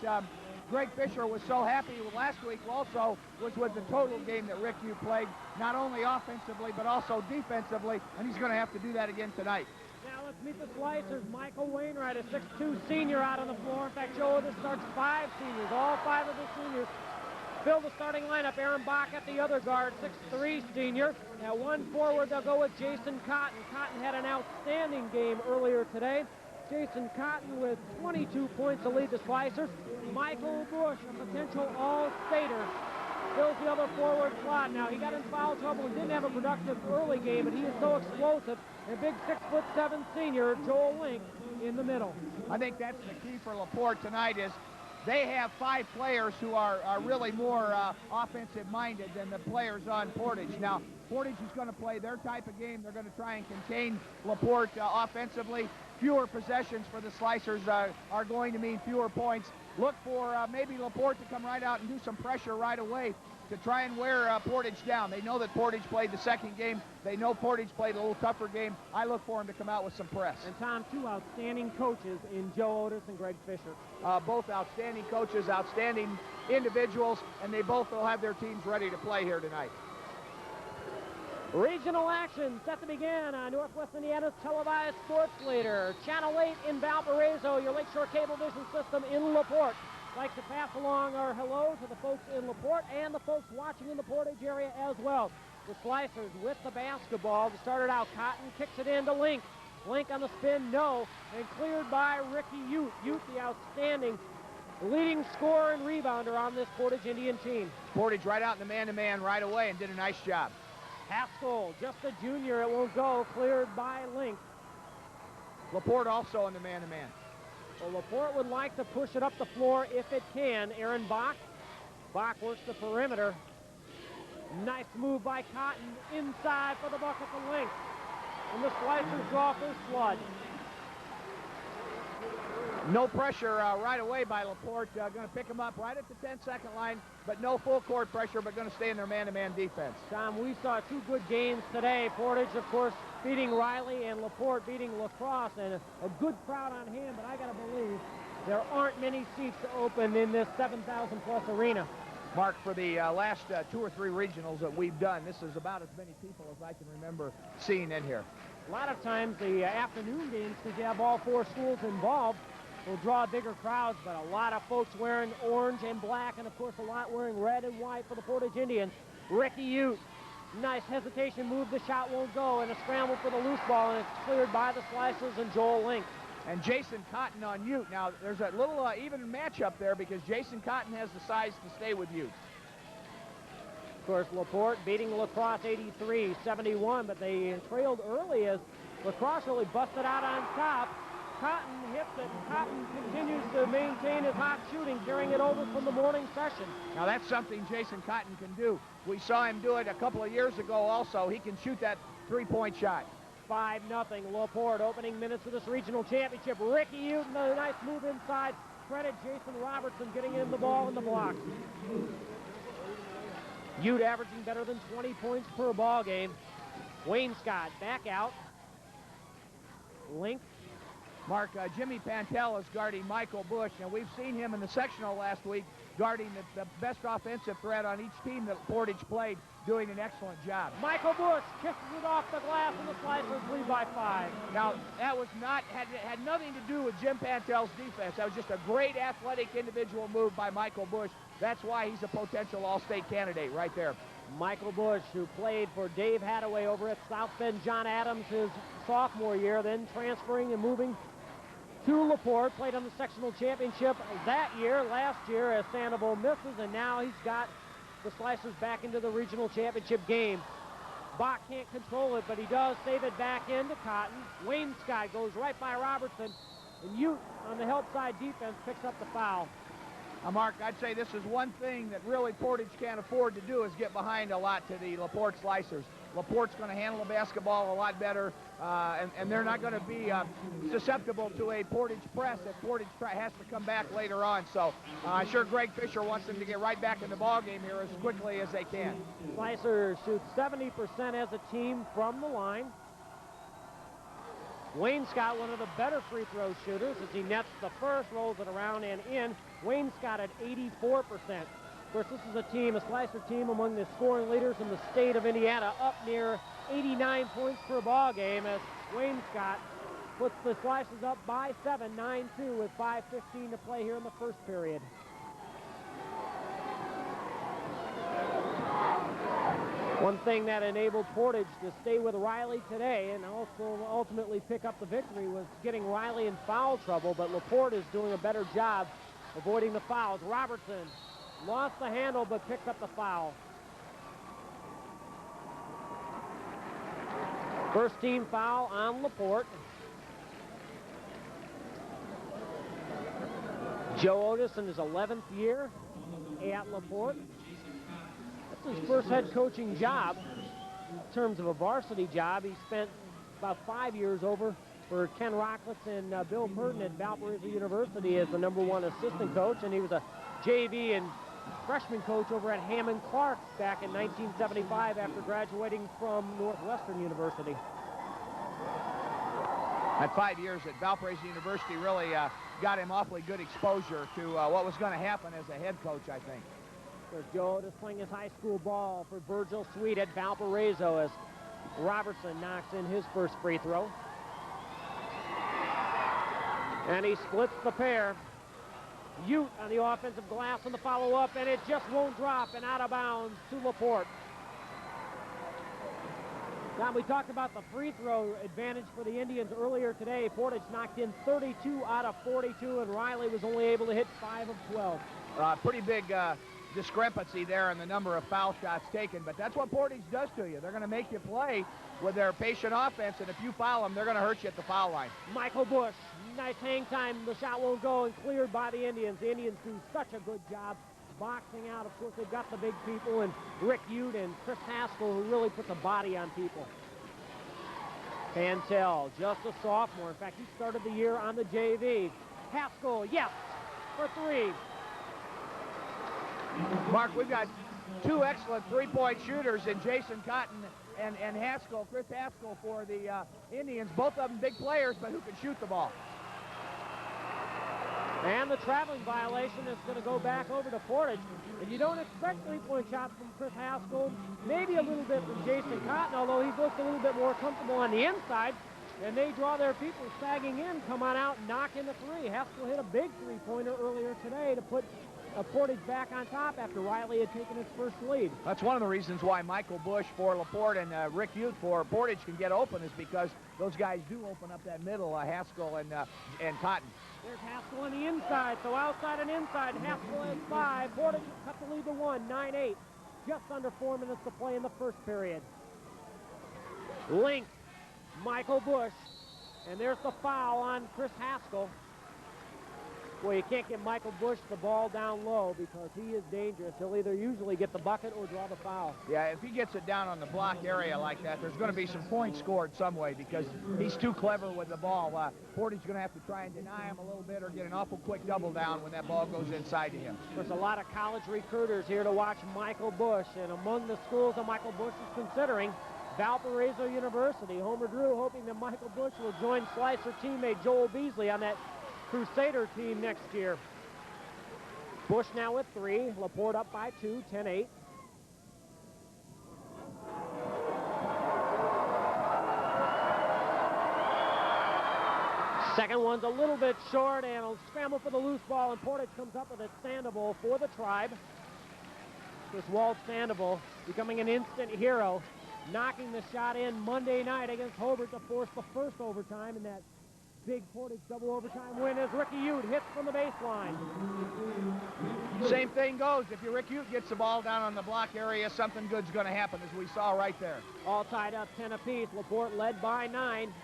Greg Fisher was so happy with last week also was with the total game that Rick Ute played, not only offensively but also defensively, and he's going to have to do that again tonight. Now let's meet the Slicers. Michael Wainwright, a 6'2" senior out on the floor. In fact, Joe Otis starts 5 seniors. All 5 of the seniors fill the starting lineup. Aaron Bach at the other guard, 6'3" senior. At 1 forward, they'll go with Jason Cotton. Cotton had an outstanding game earlier today. Jason Cotton with 22 points to lead the Slicers. Michael Bush, a potential all-stater, fills the other forward slot. Now, he got in foul trouble and didn't have a productive early game, but he is so explosive. And big 6'7" senior, Joel Link, in the middle. I think that's the key for LaPorte tonight is they have 5 players who are really more offensive-minded than the players on Portage. Now, Portage is going to play their type of game. They're going to try and contain LaPorte offensively. Fewer possessions for the Slicers are going to mean fewer points. Look for maybe LaPorte to come right out and do some pressure right away to try and wear Portage down. They know that Portage played the second game. They know Portage played a little tougher game. I look for him to come out with some press. And Tom, 2 outstanding coaches in Joe Otis and Greg Fisher. Both outstanding coaches, outstanding individuals, and they both will have their teams ready to play here tonight. Regional action set to begin on Northwest Indiana's televised sports leader. Channel 8 in Valparaiso, your Lakeshore Cable Vision system in LaPorte. Like to pass along our hello to the folks in LaPorte and the folks watching in the Portage area as well. The Slicers with the basketball. To start it out, Cotton kicks it in to Link. Link on the spin, no, and cleared by Ricky Ute. Ute, the outstanding leading scorer and rebounder on this Portage Indian team. Portage right out in the man-to-man right away and did a nice job. Haskell, just a junior, it won't go, cleared by Link. LaPorte also in the man-to-man. Well, LaPorte would like to push it up the floor if it can. Aaron Bach. Bach works the perimeter. Nice move by Cotton inside for the bucket to Link. And the Slicers draw first blood. No pressure right away by LaPorte. Going to pick them up right at the 10-second line, but no full court pressure, but going to stay in their man-to-man defense. Tom, we saw 2 good games today. Portage, of course, beating Riley and LaPorte beating La Crosse, and a good crowd on hand, but I got to believe there aren't many seats open in this 7,000-plus arena. Mark, for the last 2 or 3 regionals that we've done, this is about as many people as I can remember seeing in here. A lot of times the afternoon games, because you have all 4 schools involved, will draw bigger crowds, but a lot of folks wearing orange and black, and of course a lot wearing red and white for the Portage Indians. Ricky Ute, nice hesitation move, the shot won't go, and a scramble for the loose ball, and it's cleared by the Slicers and Joel Link. And Jason Cotton on Ute. Now, there's a little even matchup there because Jason Cotton has the size to stay with Ute. Of course, LaPorte beating La Crosse 83-71, but they trailed early as La Crosse really busted out on top. Cotton hits it, and Cotton continues to maintain his hot shooting, carrying it over from the morning session. Now, that's something Jason Cotton can do. We saw him do it a couple of years ago also. He can shoot that three-point shot. 5-0, LaPorte opening minutes of this regional championship. Ricky Ute, a nice move inside. Credit Jason Robertson getting in the ball in the block. Ute averaging better than 20 points per ball game. Wayne Scott back out. Link. Mark, Jimmy Pantel is guarding Michael Bush, and we've seen him in the sectional last week guarding the best offensive threat on each team that Portage played, doing an excellent job. Michael Bush kisses it off the glass, and the Slicers lead by 5. Now, that was had nothing to do with Jim Pantel's defense. That was just a great athletic individual move by Michael Bush. That's why he's a potential All-State candidate right there. Michael Bush, who played for Dave Hadaway over at South Bend John Adams his sophomore year, then transferring and moving to LaPorte, played on the sectional championship that year, last year, as Sandoval misses, and now he's got the Slicers back into the regional championship game. Bach can't control it, but he does save it back into Cotton. Wayne Scott goes right by Robertson, and Ute on the help side defense picks up the foul. Now, Mark, I'd say this is one thing that really Portage can't afford to do is get behind a lot to the LaPorte Slicers. LaPorte's going to handle the basketball a lot better, and they're not going to be susceptible to a Portage press if Portage has to come back later on. So I'm sure Greg Fisher wants them to get right back in the ballgame here as quickly as they can. Slicers shoot 70% as a team from the line. Wayne Scott, one of the better free throw shooters, as he nets the first, rolls it around and in. Wayne Scott at 84%. Of course, this is a team, a Slicer team among the scoring leaders in the state of Indiana, up near 89 points per ball game as Wayne Scott puts the Slicers up by 7, 9-2 with 5:15 to play here in the first period. One thing that enabled Portage to stay with Riley today and also ultimately pick up the victory was getting Riley in foul trouble, but LaPorte is doing a better job avoiding the fouls. Robertson lost the handle but picked up the foul. First team foul on LaPorte. Joe Otis in his 11th year at LaPorte. That's his first head coaching job in terms of a varsity job. He spent about 5 years over for Ken Rocklitz and Bill Purton at Valparaiso University as the #1 assistant coach, and he was a JV and freshman coach over at Hammond Clark back in 1975 after graduating from Northwestern University. That 5 years at Valparaiso University really got him awfully good exposure to what was going to happen as a head coach, I think. So Joe Otis playing his high school ball for Virgil Sweet at Valparaiso as Robertson knocks in his first free throw. And he splits the pair. Ute on the offensive glass on the follow-up, and it just won't drop, and out of bounds to LaPorte. Now, we talked about the free throw advantage for the Indians earlier today. Portage knocked in 32 out of 42, and Riley was only able to hit 5 of 12. Pretty big discrepancy there in the number of foul shots taken, but that's what Portage does to you. They're going to make you play with their patient offense, and if you foul them, they're going to hurt you at the foul line. Michael Bush, nice hang time. The shot won't go, and cleared by the Indians. The Indians do such a good job boxing out. Of course, they've got the big people, and Rick Ute and Chris Haskell, who really puts a body on people. Pantel, just a sophomore. In fact, he started the year on the JV. Haskell, yes, for 3. Mark, we've got 2 excellent three-point shooters in Jason Cotton and Haskell, Chris Haskell for the Indians. Both of them big players, but who can shoot the ball. And the traveling violation is going to go back over to Portage. And you don't expect three-point shots from Chris Haskell, maybe a little bit from Jason Cotton, although he's looked a little bit more comfortable on the inside. And they draw their people sagging in, come on out, and knock in the three. Haskell hit a big three-pointer earlier today to put Portage back on top after Riley had taken his first lead. That's one of the reasons why Michael Bush for LaPorte and Rick Ute for Portage can get open, is because those guys do open up that middle, Haskell and Cotton. There's Haskell on the inside, so outside and inside. Haskell has 5. Portage cut the lead to 1, 9-8. Just under 4 minutes to play in the first period. Link, Michael Bush, and there's the foul on Chris Haskell. Well, you can't get Michael Bush the ball down low because he is dangerous. He'll either usually get the bucket or draw the foul. Yeah, if he gets it down on the block area like that, there's going to be some points scored some way because he's too clever with the ball. Portage is going to have to try and deny him a little bit or get an awful quick double down when that ball goes inside to him. There's a lot of college recruiters here to watch Michael Bush, and among the schools that Michael Bush is considering, Valparaiso University. Homer Drew hoping that Michael Bush will join Slicer teammate Joel Beasley on that Crusader team next year. Bush now with 3. LaPorte up by 2, 10-8. Second one's a little bit short, and will scramble for the loose ball, and Portage comes up with it. Sandoval for the Tribe. This Walt Sandoval becoming an instant hero, knocking the shot in Monday night against Hobart to force the first overtime in that big Portage double overtime win as Ricky Ute hits from the baseline. Same thing goes. If Rick Ute gets the ball down on the block area, something good's going to happen, as we saw right there. All tied up 10 apiece. LaPorte led by 9.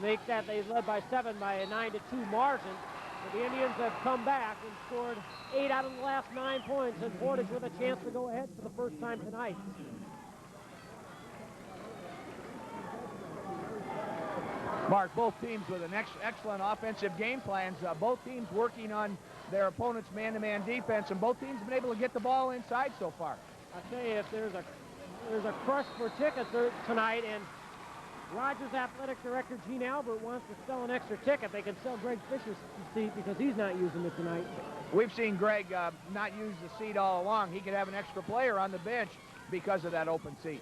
Make that they led by 7 by a 9-2 margin. But the Indians have come back and scored 8 out of the last 9 points, and Portage with a chance to go ahead for the first time tonight. Mark, both teams with an excellent offensive game plans. Both teams working on their opponent's man-to-man defense, and both teams have been able to get the ball inside so far. I tell you, if there's a crush for tickets tonight, and Rogers Athletic Director Gene Albert wants to sell an extra ticket, they can sell Greg Fisher's seat because he's not using it tonight. We've seen Greg not use the seat all along. He could have an extra player on the bench because of that open seat.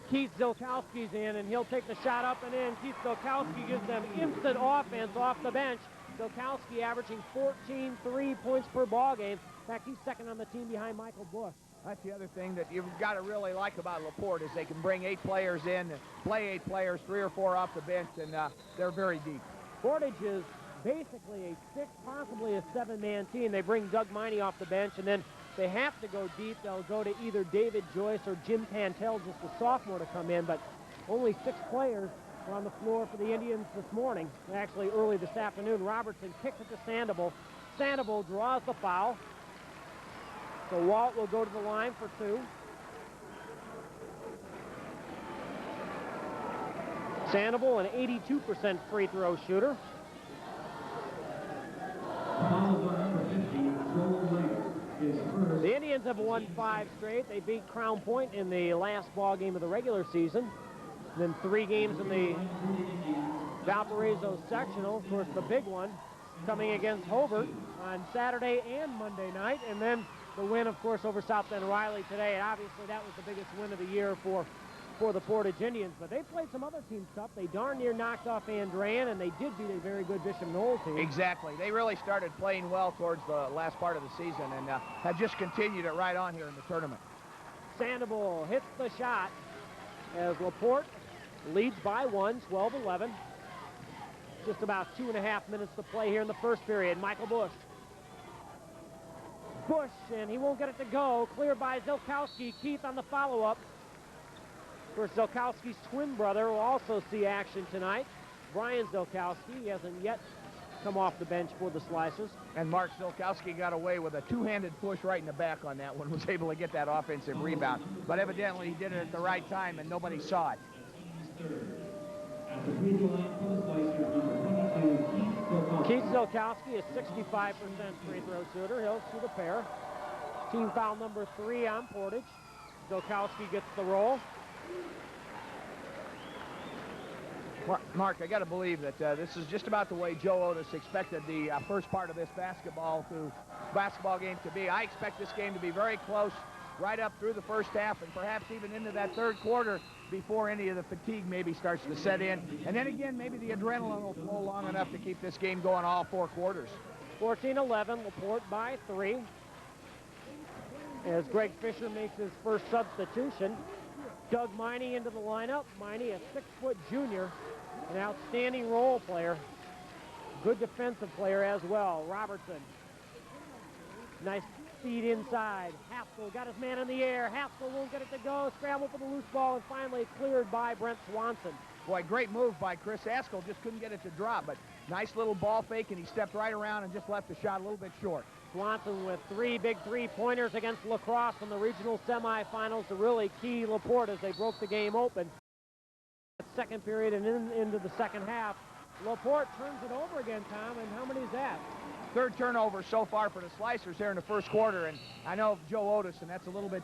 Keith Zilkowski's in, and he'll take the shot up and in. Keith Zilkowski gives them instant offense off the bench. Zilkowski averaging 14 3-points per ball game. In fact, he's second on the team behind Michael Bush. That's the other thing that you've got to really like about LaPorte is they can bring 8 players in, play 8 players, 3 or 4 off the bench, and they're very deep. Portage is basically a 6, possibly a 7-man team. They bring Doug Miney off the bench, and then they have to go deep. They'll go to either David Joyce or Jim Pantel, just a sophomore, to come in, but only 6 players were on the floor for the Indians this morning. Actually, early this afternoon, Robertson kicks it to Sandoval. Sandoval draws the foul. So Walt will go to the line for 2. Sandoval, an 82% free throw shooter. The Indians have won 5 straight. They beat Crown Point in the last ball game of the regular season. And then 3 games in the Valparaiso sectional. Of course, the big one coming against Hobart on Saturday and Monday night. And then the win, of course, over South Bend Riley today. And obviously, that was the biggest win of the year for the Portage Indians. But they played some other teams tough. They darn near knocked off Andran, and they did beat a very good Bishop Knoll team. Exactly. They really started playing well towards the last part of the season and have just continued it right on here in the tournament. Sandoval hits the shot as LaPorte leads by 1, 12-11. Just about 2.5 minutes to play here in the first period. Michael Bush. Bush, and he won't get it to go. Cleared by Zilkowski. Keith on the follow-up. Of course, Zilkowski's twin brother will also see action tonight. Brian Zilkowski. He hasn't yet come off the bench for the Slicers. And Mark Zilkowski got away with a 2-handed push right in the back on that one. Was able to get that offensive rebound. But evidently, he did it at the right time, and nobody saw it. Keith Zilkowski is 65% free throw shooter. He'll shoot a pair. Team foul number 3 on Portage. Zilkowski gets the roll. Mark, I got to believe that this is just about the way Joe Otis expected the first part of this basketball game to be. I expect this game to be very close right up through the first half and perhaps even into that third quarter before any of the fatigue maybe starts to set in. And then again, maybe the adrenaline will flow long enough to keep this game going all 4 quarters. 14-11, LaPorte by 3. As Greg Fisher makes his first substitution. Doug Miney into the lineup. Miney, a 6-foot junior, an outstanding role player. Good defensive player as well. Robertson. Nice feed inside. Haskell got his man in the air. Haskell won't get it to go. Scramble for the loose ball and finally cleared by Brent Swanson. Boy, great move by Chris Haskell. Just couldn't get it to drop, but nice little ball fake, and he stepped right around and just left the shot a little bit short. Swanson with 3 big three-pointers against La Crosse in the regional semifinals to really key LaPorte as they broke the game open. Second period and into the second half. LaPorte turns it over again, Tom, and how many is that? 3rd turnover so far for the Slicers here in the first quarter, and I know Joe Otis, and that's a little bit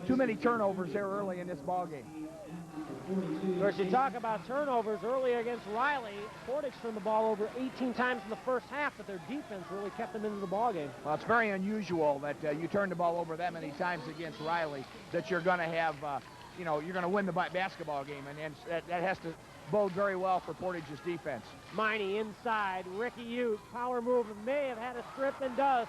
too many turnovers there early in this ball game. Of course, you talk about turnovers earlier against Riley. Portage turned the ball over 18 times in the first half, but their defense really kept them into the ball game. Well, it's very unusual that you turn the ball over that many times against Riley, that you're going to have, you're going to win the basketball game, and that has to bode very well for Portage's defense. Miney inside, Ricky Ute, power move, may have had a strip and does.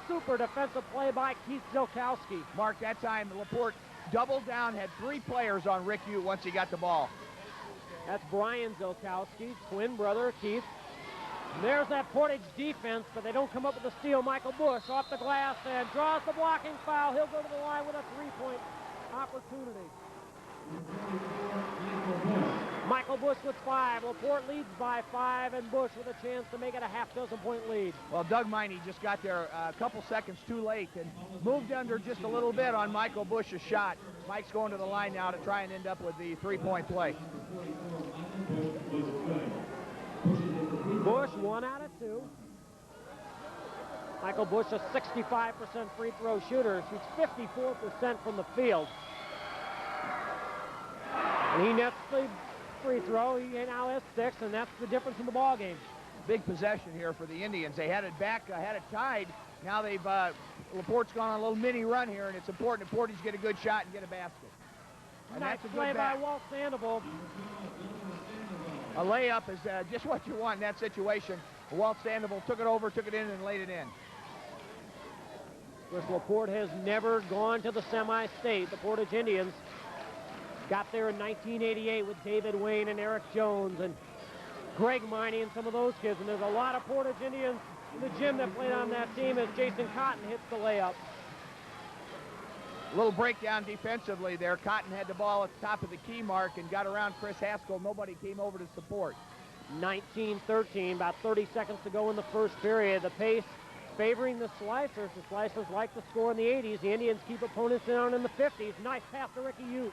Super defensive play by Keith Zilkowski. Mark, that time LaPorte doubled down, had 3 players on Rick Ute once he got the ball. That's Brian Zilkowski, twin brother Keith. And there's that Portage defense, but they don't come up with a steal. Michael Bush off the glass and draws the blocking foul. He'll go to the line with a 3-point opportunity. Michael Bush with 5. LaPorte leads by 5, and Bush with a chance to make it a half-dozen-point lead. Well, Doug Miney just got there a couple seconds too late and moved under just a little bit on Michael Bush's shot. Mike's going to the line now to try and end up with the 3-point play. Bush, 1 out of 2. Michael Bush, a 65% free throw shooter, shoots 54% from the field. And he nets the free throw. He now has 6, and that's the difference in the ball game. Big possession here for the Indians. They had it back, had it tied. Now they've LaPorte's gone on a little mini run here, and it's important that Portage get a good shot and get a basket. And nice that's a play good by Walt Sandoval. A layup is just what you want in that situation. Walt Sandoval took it over, took it in, and laid it in. Of course, LaPorte has never gone to the semi-state. The Portage Indians got there in 1988 with David Wayne and Eric Jones and Greg Miney and some of those kids. And there's a lot of Portage Indians in the gym that played on that team as Jason Cotton hits the layup. A little breakdown defensively there. Cotton had the ball at the top of the key mark and got around Chris Haskell. Nobody came over to support. 19-13, about 30 seconds to go in the first period. The pace favoring the Slicers. The Slicers like to score in the 80s. The Indians keep opponents down in the 50s. Nice pass to Ricky Ute.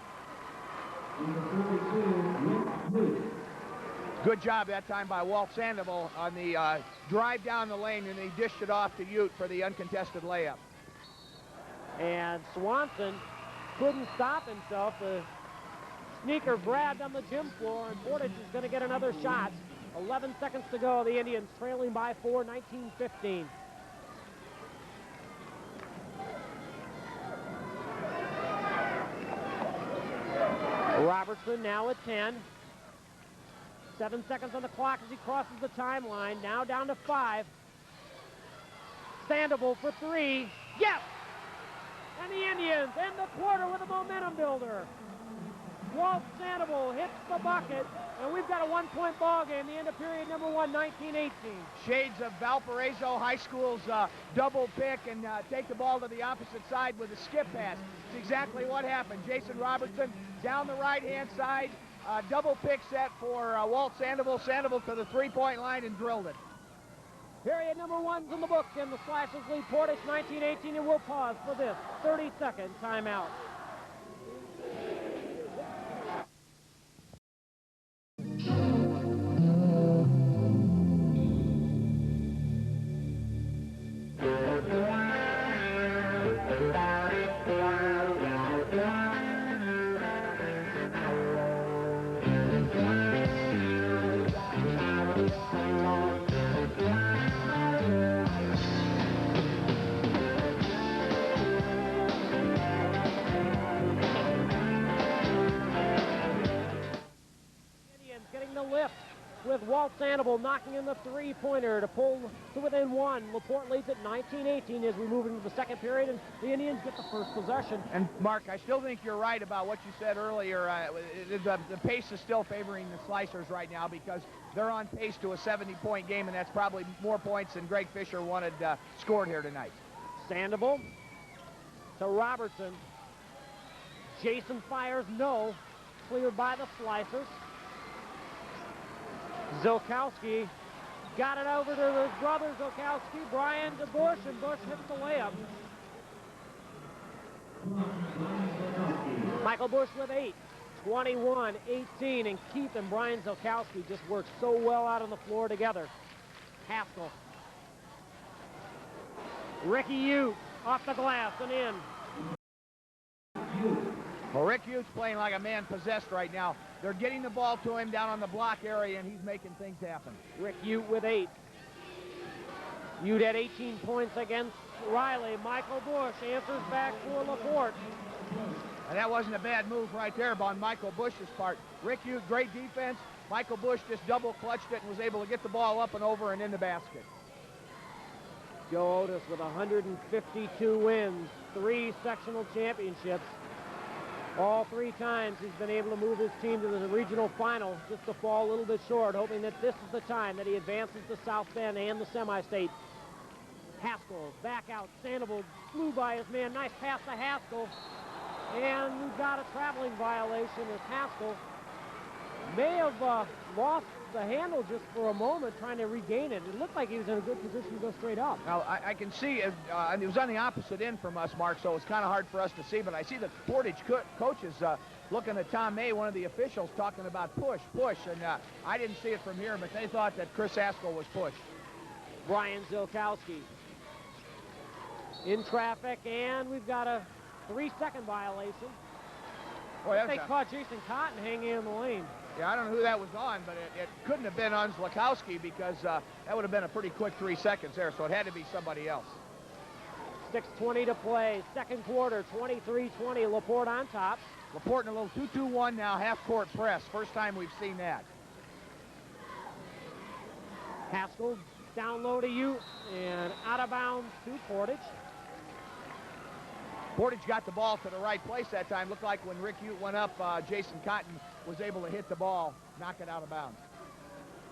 Good job that time by Walt Sandoval on the drive down the lane, and he dished it off to Ute for the uncontested layup. And Swanson couldn't stop himself. The sneaker grabbed on the gym floor, and Portage is going to get another shot. 11 seconds to go. The Indians trailing by 4, 19-15. Robertson now at 10. 7 seconds on the clock as he crosses the timeline. Now down to 5. Sandoval for 3. Yes! And the Indians end the quarter with a momentum builder. Walt Sandoval hits the bucket, and we've got a 1-point ball game. The end of period number 1, 19-18. Shades of Valparaiso High School's double pick and take the ball to the opposite side with a skip pass. It's exactly what happened. Jason Robertson down the right-hand side, double pick set for Walt Sandoval. Sandoval to the 3-point line and drilled it. Period number 1's in the book, and the Slicers lead Portage 19-18, and we'll pause for this 30-second timeout. Sandoval knocking in the three-pointer to pull to within one. LaPorte leads at 19-18 as we move into the second period, and the Indians get the first possession. And, Mark, I still think you're right about what you said earlier. The pace is still favoring the Slicers right now because they're on pace to a 70-point game, and that's probably more points than Greg Fisher wanted scored here tonight. Sandoval to Robertson. Jason fires no. Cleared by the Slicers. Zilkowski got it over to his brother Zilkowski. Brian to Bush, and Bush hits the layup. Michael Bush with 8. 21-18, and Keith and Brian Zilkowski just work so well out on the floor together. Haskell. Ricky Ute off the glass and in. Well, Rick Ute's playing like a man possessed right now. They're getting the ball to him down on the block area, and he's making things happen. Rick Ute with 8. Ute had 18 points against Riley. Michael Bush answers back for LaPorte. And that wasn't a bad move right there on Michael Bush's part. Rick Ute, great defense. Michael Bush just double clutched it and was able to get the ball up and over and in the basket. Joe Otis with 152 wins, 3 sectional championships. All 3 times he's been able to move his team to the regional final, just to fall a little bit short, hoping that this is the time that he advances to South Bend and the semi-state. Haskell back out. Sandoval flew by his man. Nice pass to Haskell. And we've got a traveling violation as Haskell may have lost the handle just for a moment trying to regain it. It looked like he was in a good position to go straight up. Now, I can see, it was on the opposite end from us, Mark, so it's kind of hard for us to see, but I see the Portage coaches looking at Tom May, one of the officials, talking about push, and I didn't see it from here, but they thought that Chris Haskell was pushed. Brian Zilkowski in traffic, and we've got a 3-second violation. Boy, they caught Jason Cotton hanging in the lane. Yeah, I don't know who that was on, but it couldn't have been on Zlakowski because that would have been a pretty quick 3 seconds there, so it had to be somebody else. 6:20 to play, second quarter, 23-20, LaPorte on top. LaPorte in a little 2-2-1 now, half-court press. First time we've seen that. Haskell down low to Ute and out of bounds to Portage. Portage got the ball to the right place that time. Looked like when Rick Ute went up, Jason Cotton was able to hit the ball, knock it out of bounds.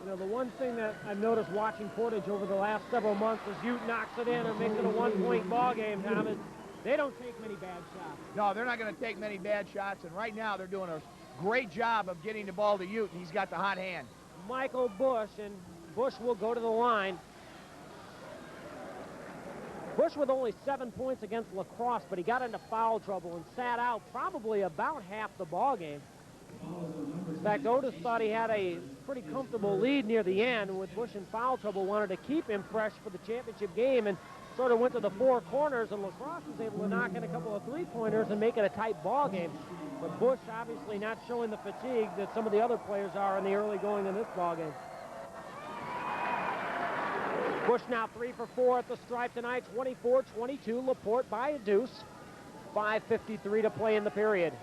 You know, the one thing that I've noticed watching Portage over the last several months is Ute knocks it in and makes it a 1-point ball game, Thomas. They don't take many bad shots. No, they're not going to take many bad shots, and right now they're doing a great job of getting the ball to Ute, and he's got the hot hand. Michael Bush, and Bush will go to the line. Bush with only 7 points against La Crosse, but he got into foul trouble and sat out probably about half the ball game. In fact, Otis thought he had a pretty comfortable lead near the end, and with Bush in foul trouble, wanted to keep him fresh for the championship game and sort of went to the 4 corners, and La Crosse was able to knock in a couple of 3-pointers and make it a tight ball game. But Bush obviously not showing the fatigue that some of the other players are in the early going in this ball game. Bush now 3 for 4 at the stripe tonight, 24-22, LaPorte by a deuce. 5:53 to play in the period.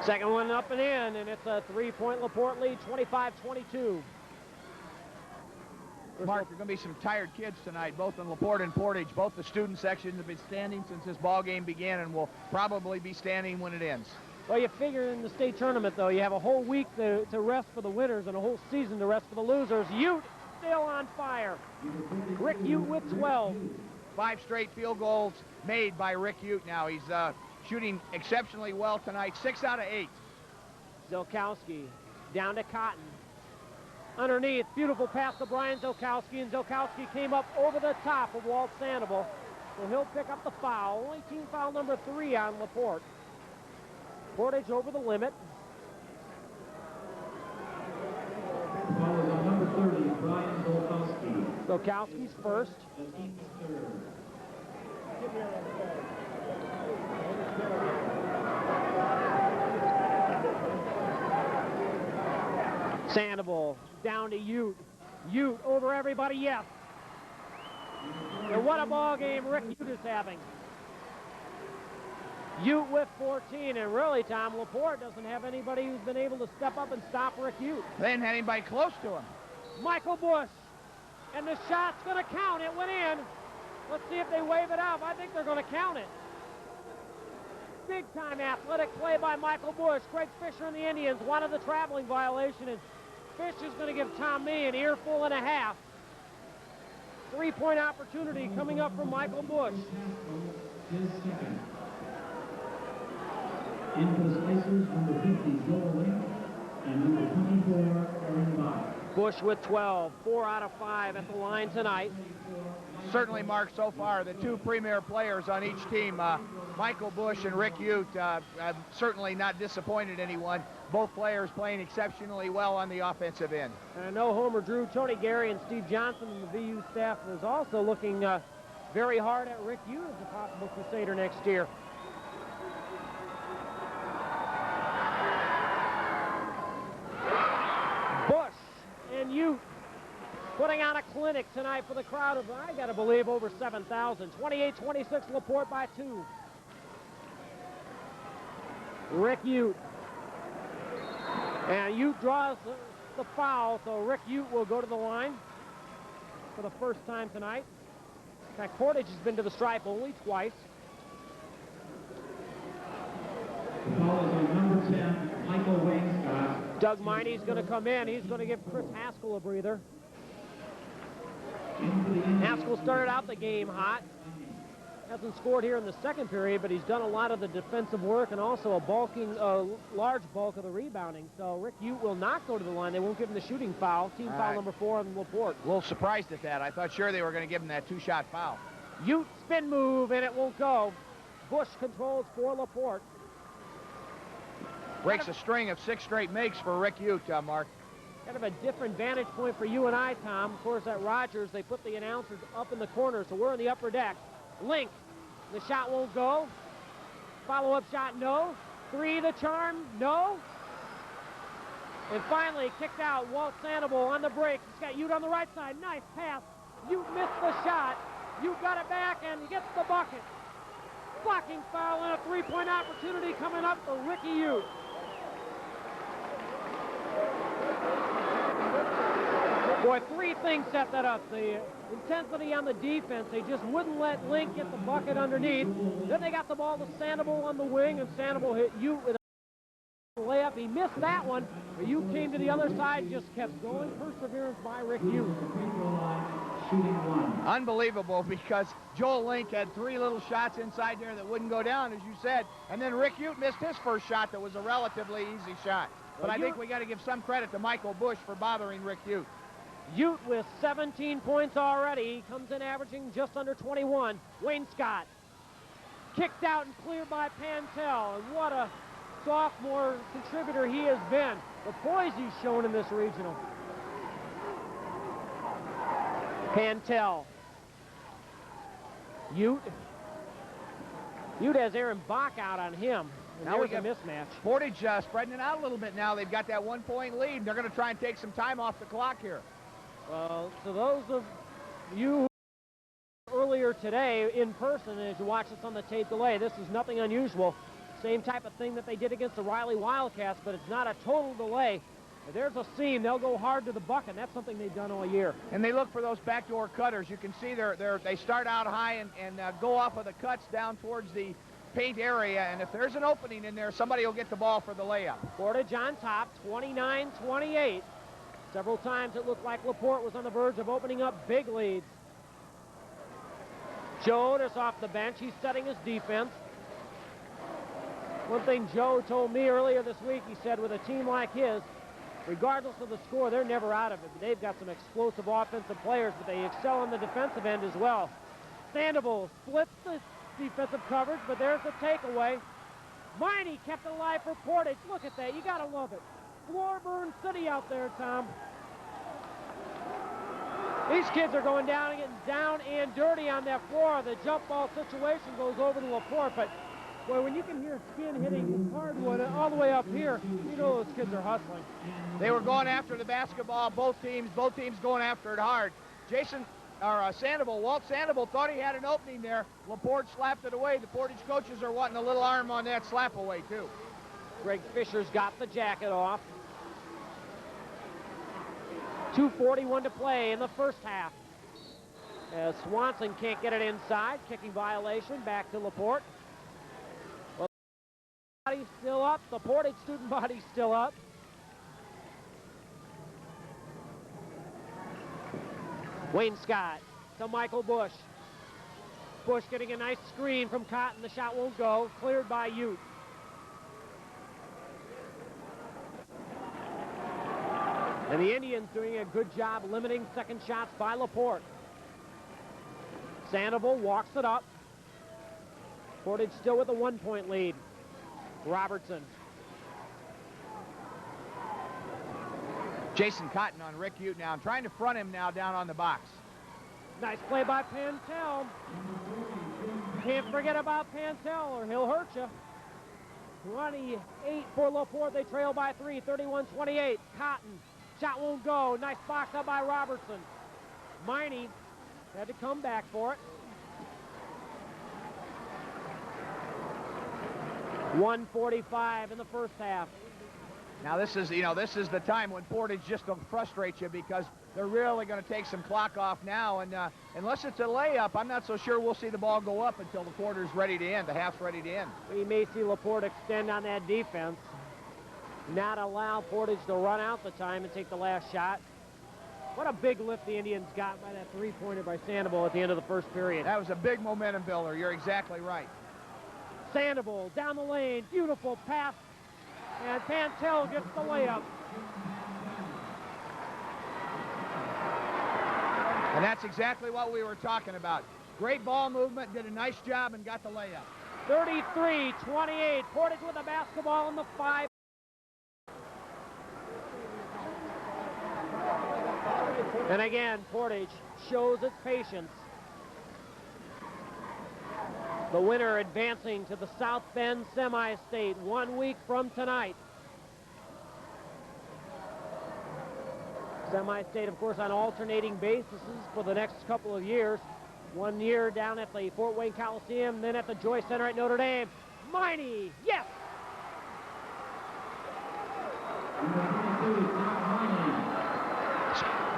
Second one up and in, and it's a 3-point LaPorte lead, 25-22. Mark, there are going to be some tired kids tonight, both in LaPorte and Portage. Both the student sections have been standing since this ball game began and will probably be standing when it ends. Well, you figure in the state tournament, though, you have a whole week to rest for the winners and a whole season to rest for the losers. Ute still on fire. Rick Ute with 12. 5 straight field goals made by Rick Ute now. He's shooting exceptionally well tonight, 6 out of 8. Zilkowski down to Cotton. Underneath, beautiful pass to Brian Zilkowski, and Zilkowski came up over the top of Walt Sandoval. So he'll pick up the foul. Only team foul number 3 on LaPorte. Portage over the limit. Number 30, Brian Zilkowski. Zilkowski's first. Sandoval down to Ute. Ute over everybody, yes. And what a ball game Rick Ute is having. Ute with 14, and really, Tom, LaPorte doesn't have anybody who's been able to step up and stop Rick Ute. They didn't have anybody close to him. Michael Bush, and the shot's going to count. It went in. Let's see if they wave it out. I think they're going to count it. Big-time athletic play by Michael Bush. Greg Fisher and the Indians wanted the traveling violation, and Fisher's going to give Tom Mee an earful and a half. Three-point opportunity coming up from Michael Bush. In for the Slicers, number 50, Joel Link, and number 24, Aaron Bach. Bush with 12, 4 out of 5 at the line tonight. Certainly, Mark, so far, the two premier players on each team, Michael Bush and Rick Ute, have certainly not disappointed anyone. Both players playing exceptionally well on the offensive end. And I know Homer Drew, Tony Gary, and Steve Johnson and the VU staff is also looking very hard at Rick Ute as a possible Crusader next year. Bush and Ute putting on a clinic tonight for the crowd of, I got to believe, over 7,000. 28-26, LaPorte by 2. Rick Ute. And Ute draws the foul, so Rick Ute will go to the line for the first time tonight. In fact, Portage has been to the stripe only twice. The foul is on number 10, Michael Wainscott. Doug Miney's going to come in. He's going to give Chris Haskell a breather. Haskell started out the game hot. Hasn't scored here in the second period, but he's done a lot of the defensive work and also a large bulk of the rebounding. So Rick Ute will not go to the line. They won't give him the shooting foul. Team foul number 4 on LaPorte. A little surprised at that. I thought sure they were going to give him that two-shot foul. Ute spin move, and it won't go. Bush controls for LaPorte. Breaks a string of 6 straight makes for Rick Ute, Mark. Kind of a different vantage point for you and I, Tom. Of course, at Rogers, they put the announcers up in the corner, so we're in the upper deck. Link, the shot won't go. Follow-up shot, no. 3, the charm, no. And finally, kicked out, Walt Sandoval on the break. He's got Ute on the right side. Nice pass. Ute missed the shot. Ute got it back, and he gets the bucket. Blocking foul and a three-point opportunity coming up for Ricky Ute. Boy, 3 things set that up. The intensity on the defense. They just wouldn't let Link get the bucket underneath. Then they got the ball to Sandoval on the wing, and Sandoval hit Ute with a layup. He missed that one, but Ute came to the other side, just kept going. Perseverance by Rick Ute. Unbelievable, because Joel Link had 3 little shots inside there that wouldn't go down, as you said, and then Rick Ute missed his first shot that was a relatively easy shot. But I think we got to give some credit to Michael Bush for bothering Rick Ute. Ute with 17 points already. He comes in averaging just under 21. Wainscott kicked out and cleared by Pantel. And what a sophomore contributor he has been. The poise he's shown in this regional. Pantel. Ute has Aaron Bach out on him. And now we get get a mismatch. Portage spreading it out a little bit now. They've got that 1-point lead. They're going to try and take some time off the clock here. Well, to those of you who earlier today in person, as you watch this on the tape delay, this is nothing unusual. Same type of thing that they did against the Riley Wildcats, but it's not a total delay. If there's a seam, they'll go hard to the bucket. That's something they've done all year. And they look for those backdoor cutters. You can see they start out high and go off of the cuts down towards the paint area, and if there's an opening in there, somebody will get the ball for the layup. Portage on top, 29-28. Several times it looked like LaPorte was on the verge of opening up big leads. Joe Otis off the bench. He's setting his defense. One thing Joe told me earlier this week, he said with a team like his, regardless of the score, they're never out of it. They've got some explosive offensive players, but they excel on the defensive end as well. Sandoval splits the defensive coverage, but there's the takeaway. Miney kept it alive for Portage. Look at that. You got to love it. Floor burn city out there, Tom. These kids are going down and getting down and dirty on that floor. The jump ball situation goes over to LaPorte, but boy, when you can hear skin hitting hardwood all the way up here, you know those kids are hustling. They were going after the basketball, both teams going after it hard. Jason, Sandoval. Walt Sandoval thought he had an opening there. LaPorte slapped it away. The Portage coaches are wanting a little arm on that slap away, too. Greg Fisher's got the jacket off. 2:41 to play in the first half. As Swanson can't get it inside, kicking violation, back to LaPorte. Well, the body's still up. The Portage student body's still up. Wayne Scott to Michael Bush. Bush getting a nice screen from Cotton. The shot won't go. Cleared by Ute. And the Indians doing a good job limiting second shots by LaPorte. Sandoval walks it up. Portage still with a 1-point lead. Robertson. Jason Cotton on Rick Ute now, trying to front him now down on the box. Nice play by Pantel. Can't forget about Pantel or he'll hurt you. 28 for LaPorte. They trail by 3, 31-28. Cotton. Shot won't go. Nice box up by Robertson. Miney had to come back for it. 1:45 in the first half. Now this is the time when Portage just will frustrate you because they're really going to take some clock off now. And unless it's a layup, I'm not so sure we'll see the ball go up until the quarter's ready to end, the half's ready to end. We may see LaPorte extend on that defense. Not allow Portage to run out the time and take the last shot. What a big lift the Indians got by that three-pointer by Sandoval at the end of the first period. That was a big momentum builder. You're exactly right. Sandoval down the lane. Beautiful pass. And Pantel gets the layup. And that's exactly what we were talking about. Great ball movement, did a nice job, and got the layup. 33-28. Portage with the basketball in the 5. And again, Portage shows its patience. The winner advancing to the South Bend Semi-State 1 week from tonight. Semi-State, of course, on alternating bases for the next couple of years. 1 year down at the Fort Wayne Coliseum, then at the Joyce Center at Notre Dame. Miney, yes!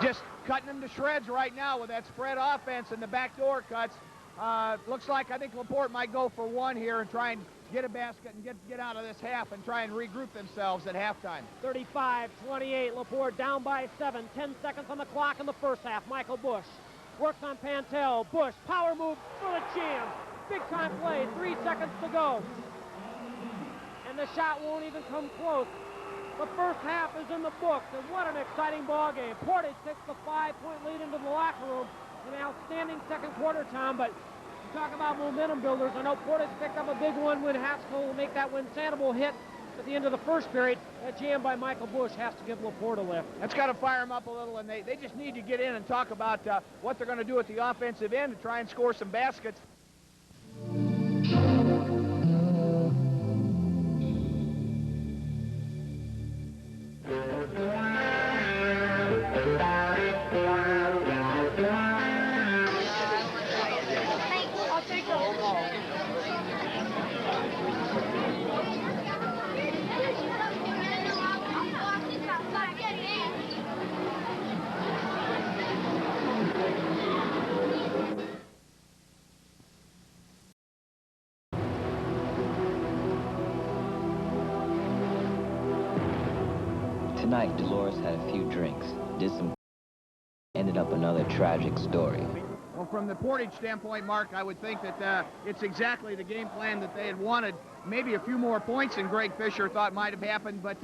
Just cutting them to shreds right now with that spread offense and the backdoor cuts. Looks like I think LaPorte might go for one here and try and get a basket and get out of this half and try and regroup themselves at halftime. 35-28, LaPorte down by 7. 10 seconds on the clock in the first half. Michael Bush works on Pantel. Bush, power move for the jam. Big time play, 3 seconds to go. And the shot won't even come close. The first half is in the books, and what an exciting ball game. Portage takes the 5-point lead into the locker room. An outstanding second quarter, Tom, but you talk about momentum builders. I know Portage picked up a big one when Haskell will make that when Sandoval hit at the end of the first period. That jam by Michael Bush has to give LaPorte a lift. That's got to fire them up a little, and they just need to get in and talk about what they're going to do at the offensive end to try and score some baskets. Tonight, Dolores had a few drinks, did some, ended up another tragic story. Well, from the Portage standpoint, Mark, I would think that it's exactly the game plan that they had wanted. Maybe a few more points than Greg Fisher thought might have happened, but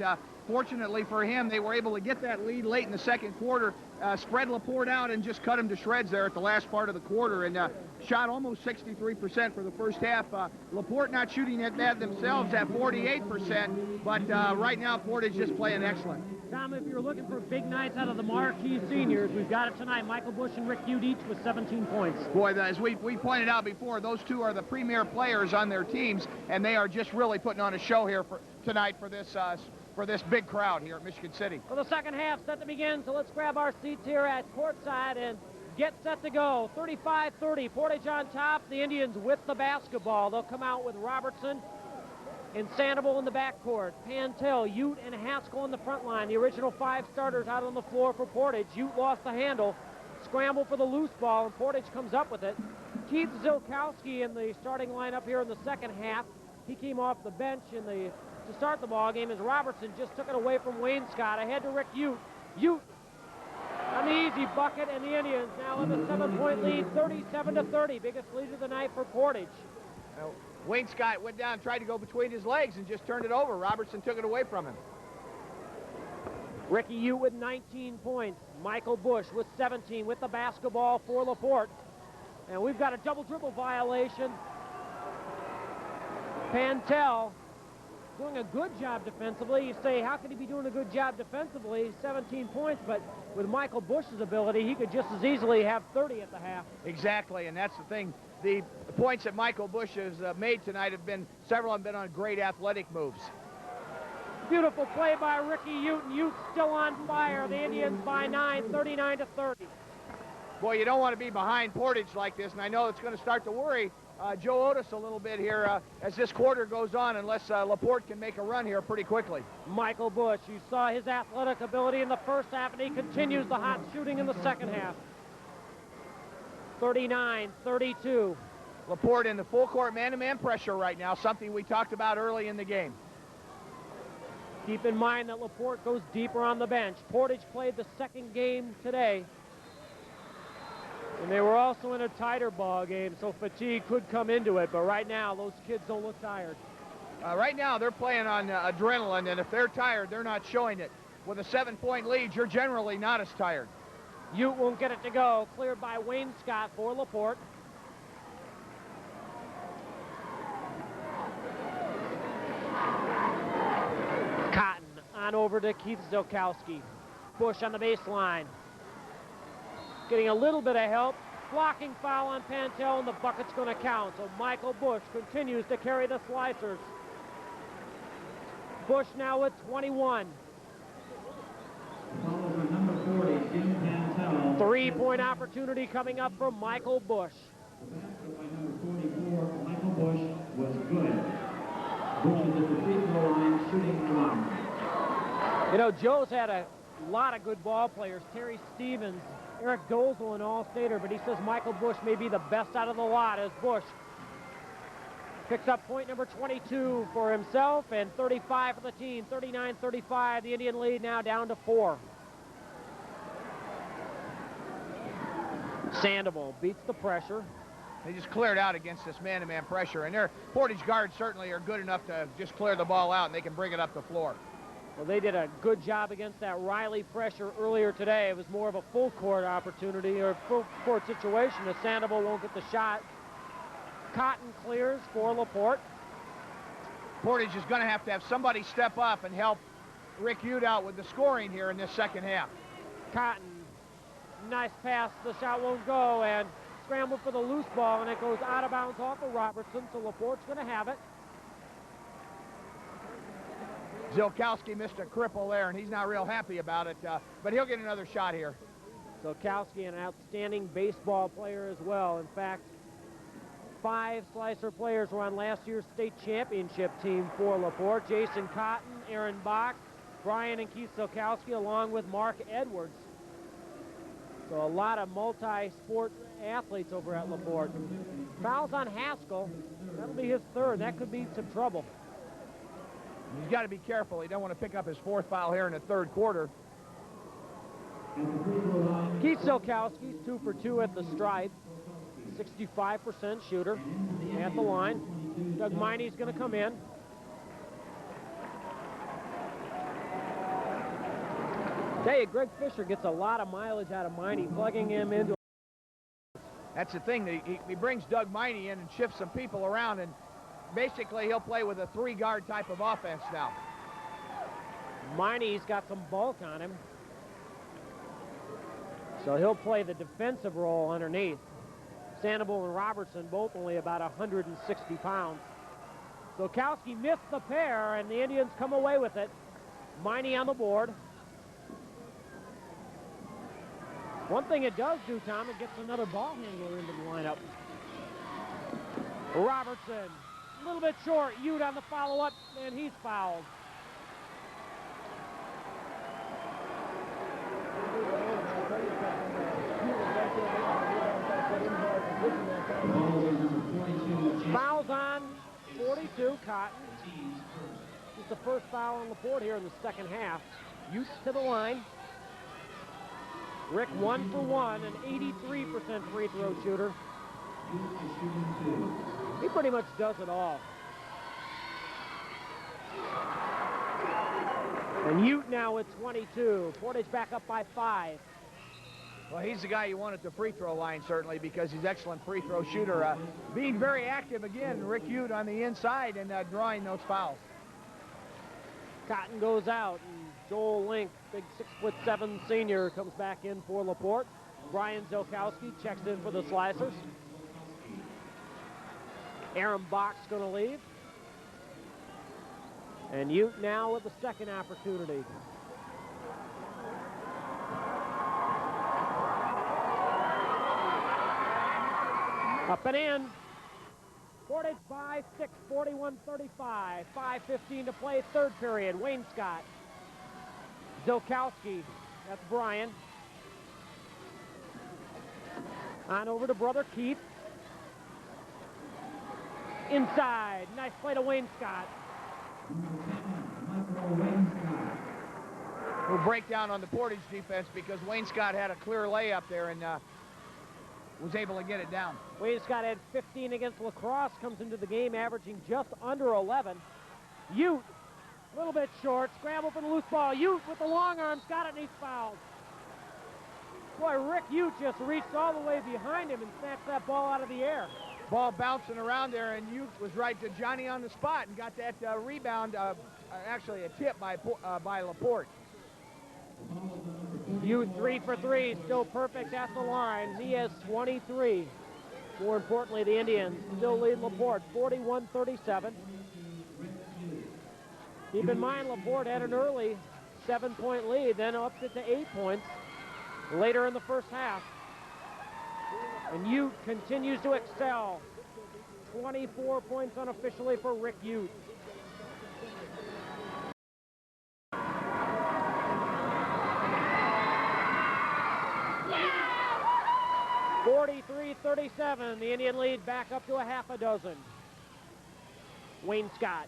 fortunately for him, they were able to get that lead late in the second quarter, spread LaPorte out, and just cut him to shreds there at the last part of the quarter, and shot almost 63% for the first half. LaPorte not shooting at that themselves at 48%, but right now Portage just playing excellent. Tom, if you're looking for big nights out of the marquee seniors, we've got it tonight. Michael Bush and Rick Ute each with 17 points. Boy, as we pointed out before, those two are the premier players on their teams, and they are just really putting on a show here tonight for this big crowd here at Michigan City. Well, the second half set to begin, so let's grab our seats here at courtside and get set to go. 35-30, Portage on top. The Indians with the basketball. They'll come out with Robertson and Sandoval in the backcourt. Pantel, Ute, and Haskell in the front line. The original 5 starters out on the floor for Portage. Ute lost the handle. Scramble for the loose ball, and Portage comes up with it. Keith Zilkowski in the starting lineup here in the second half. He came off the bench to start the ball game as Robertson just took it away from Wayne Scott. Ahead to Rick Ute. Ute on the easy bucket, and the Indians now in the 7-point lead, 37-30. Biggest lead of the night for Portage. Wayne Scott went down and tried to go between his legs and just turned it over. Robertson took it away from him. Ricky Ute with 19 points. Michael Bush with 17 with the basketball for LaPorte. And we've got a double dribble violation. Pantel doing a good job defensively. You say, how could he be doing a good job defensively? 17 points, but with Michael Bush's ability, he could just as easily have 30 at the half. Exactly, and that's the thing. The points that Michael Bush has made tonight have been, several have been on great athletic moves. Beautiful play by Ricky Ute, and Ute still on fire. The Indians by 9, 39-30. Boy, you don't want to be behind Portage like this, and I know it's going to start to worry Joe Otis a little bit here as this quarter goes on, unless LaPorte can make a run here pretty quickly. Michael Bush, you saw his athletic ability in the first half, and he continues the hot shooting in the second half. 39-32. LaPorte in the full court man-to-man pressure right now, something we talked about early in the game. Keep in mind that LaPorte goes deeper on the bench. Portage played the second game today, and they were also in a tighter ball game, so fatigue could come into it, but right now those kids don't look tired. Right now they're playing on adrenaline, and if they're tired, they're not showing it. With a 7-point lead, you're generally not as tired. Ute won't get it to go. Cleared by Wayne Scott for LaPorte. Cotton on over to Keith Zilkowski. Bush on the baseline. Getting a little bit of help. Blocking foul on Pantel, and the bucket's going to count. So Michael Bush continues to carry the Slicers. Bush now with 21. Three-point opportunity coming up from Michael Bush. The basket by number 44, Michael Bush, was good. Bush is at the free throw line shooting 1. You know, Joe's had a lot of good ball players. Terry Stevens, Eric Dozel, an all-stater, but he says Michael Bush may be the best out of the lot as Bush picks up point number 22 for himself and 35 for the team. 39-35, the Indian lead now down to 4. Sandoval beats the pressure. They just cleared out against this man-to-man pressure, and their Portage guards certainly are good enough to just clear the ball out, and they can bring it up the floor. Well, they did a good job against that Riley pressure earlier today. It was more of a full court opportunity or full court situation as Sandoval won't get the shot. Cotton clears for LaPorte. Portage is going to have somebody step up and help Rick Ute out with the scoring here in this second half. Cotton, nice pass. The shot won't go, and scramble for the loose ball, and it goes out of bounds off of Robertson, so LaPorte's going to have it. Zilkowski missed a cripple there, and he's not real happy about it, but he'll get another shot here. Zilkowski, an outstanding baseball player as well. In fact, 5 Slicer players were on last year's state championship team for LaPorte. Jason Cotton, Aaron Bach, Brian and Keith Zilkowski, along with Mark Edwards. So a lot of multi-sport athletes over at LaPorte. Fouls on Haskell. That'll be his 3rd. That could be some trouble. He's got to be careful. He don't want to pick up his 4th foul here in the 3rd quarter. Keith Zilkowski's 2 for 2 at the stripe. 65% shooter at the line. Doug Miney's going to come in. Tell you, Greg Fisher gets a lot of mileage out of Miney, plugging him into. That's the thing. He brings Doug Miney in and shifts some people around, and basically he'll play with a 3-guard type of offense now. Miney's got some bulk on him, so he'll play the defensive role underneath. Sandoval and Robertson both only about 160 pounds. Zilkowski missed the pair, and the Indians come away with it. Miney on the board. One thing it does do, Tom, it gets another ball handler into the lineup. Robertson, a little bit short. Ute on the follow-up, and he's fouled. Fouls on 42, Cotton. It's the first foul on LaPorte here in the second half. Ute to the line. Rick 1 for 1, an 83% free throw shooter. He pretty much does it all. And Ute now with 22. Portage back up by 5. Well, he's the guy you want at the free throw line, certainly, because he's an excellent free throw shooter. Being very active again, Rick Ute on the inside and drawing those fouls. Cotton goes out, and Joel Link, big 6'7" senior, comes back in for LaPorte. Brian Zelkowski checks in for the Slicers. Aaron Bach's going to leave. And Ute now with the second opportunity. Up and in. Portage by 6, 41-35. 5:15 to play, third period. Wayne Scott. Zelkowski, that's Brian. On over to brother Keith. Inside, nice play to Wayne Scott. We'll break down on the Portage defense because Wayne Scott had a clear layup there and was able to get it down. Wayne Scott had 15 against La Crosse, comes into the game averaging just under 11. Ute, a little bit short, scramble for the loose ball. Ute with the long arms, got it, and he's fouled. Boy, Rick Ute just reached all the way behind him and snatched that ball out of the air. Ball bouncing around there, and Ute was right to Johnny on the spot and got that rebound, actually a tip by LaPorte. Ute 3 for 3, still perfect at the line. He has 23. More importantly, the Indians still lead LaPorte 41-37. Keep in mind, LaPorte had an early 7-point lead, then upped it to 8 points later in the first half. And Ute continues to excel. 24 points unofficially for Rick Ute. (43-37). The Indian lead back up to a half a dozen. Wayne Scott.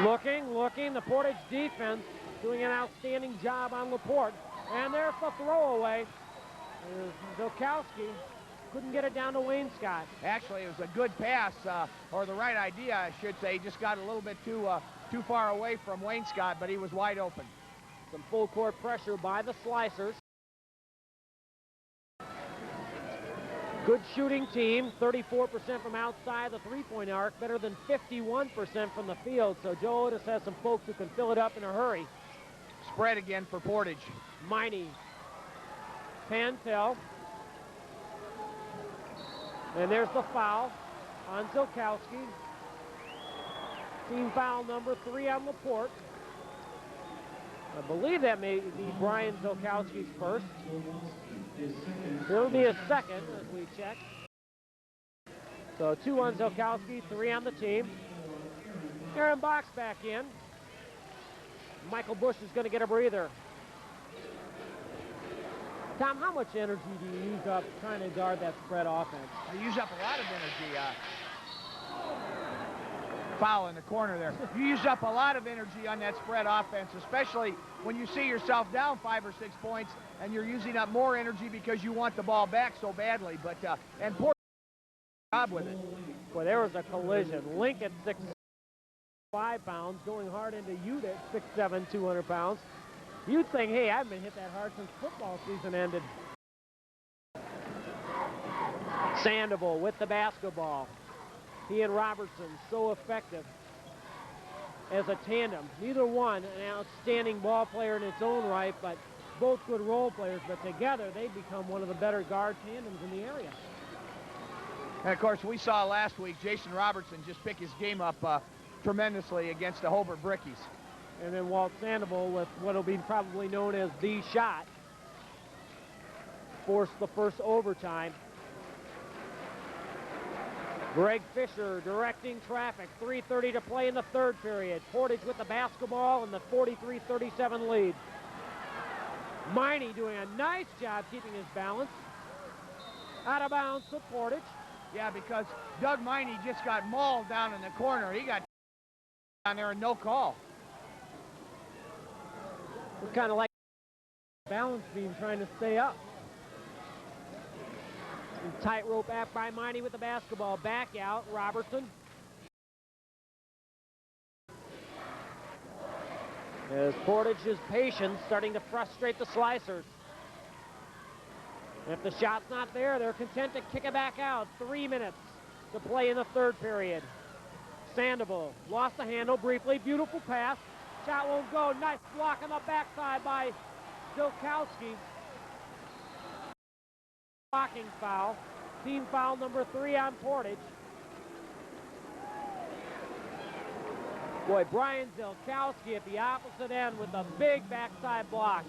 Looking. The Portage defense doing an outstanding job on LaPorte. And there's the throwaway. Zelkowski couldn't get it down to Wayne Scott. Actually, it was a good pass, or the right idea, I should say. He just got a little bit too far away from Wayne Scott, but he was wide open. Some full court pressure by the Slicers. Good shooting team, 34% from outside the three-point arc, better than 51% from the field. So Joe Otis has some folks who can fill it up in a hurry. Spread again for Portage. Miney. Pantel. And there's the foul on Zelkowski. Team foul number 3 on LaPorte. I believe that may be Brian Zelkowski's first. It'll be a second as we check. So 2 on Zelkowski, 3 on the team. Aaron Bach's back in. Michael Bush is going to get a breather. Tom, how much energy do you use up trying to guard that spread offense? I use up a lot of energy. Foul in the corner there. You use up a lot of energy on that spread offense, especially when you see yourself down 5 or 6 points and you're using up more energy because you want the ball back so badly. But and Portage job with it. Boy, there was a collision. Lincoln 6'5" pounds, going hard into Ute at 6'7", 200 pounds. You'd think, hey, I haven't been hit that hard since football season ended. Sandoval with the basketball. He and Robertson so effective as a tandem. Neither one an outstanding ball player in its own right, but both good role players. But together, they become one of the better guard tandems in the area. And, of course, we saw last week Jason Robertson just pick his game up tremendously against the Hobart Brickies. And then Walt Sandoval with what will be probably known as the shot. Forced the first overtime. Greg Fisher directing traffic. 3:30 to play in the third period. Portage with the basketball and the 43-37 lead. Miney doing a nice job keeping his balance. Out of bounds to Portage. Yeah, because Doug Miney just got mauled down in the corner. He got down there and no call. It's kind of like balance beam trying to stay up. Tightrope act by Miney with the basketball. Back out, Robertson. As Portage's patience starting to frustrate the Slicers. If the shot's not there, they're content to kick it back out. 3 minutes to play in the third period. Sandoval lost the handle briefly. Beautiful pass. Shot won't go. Nice block on the backside by Zilkowski. Blocking foul. Team foul number 3 on Portage. Boy, Brian Zilkowski at the opposite end with a big backside block.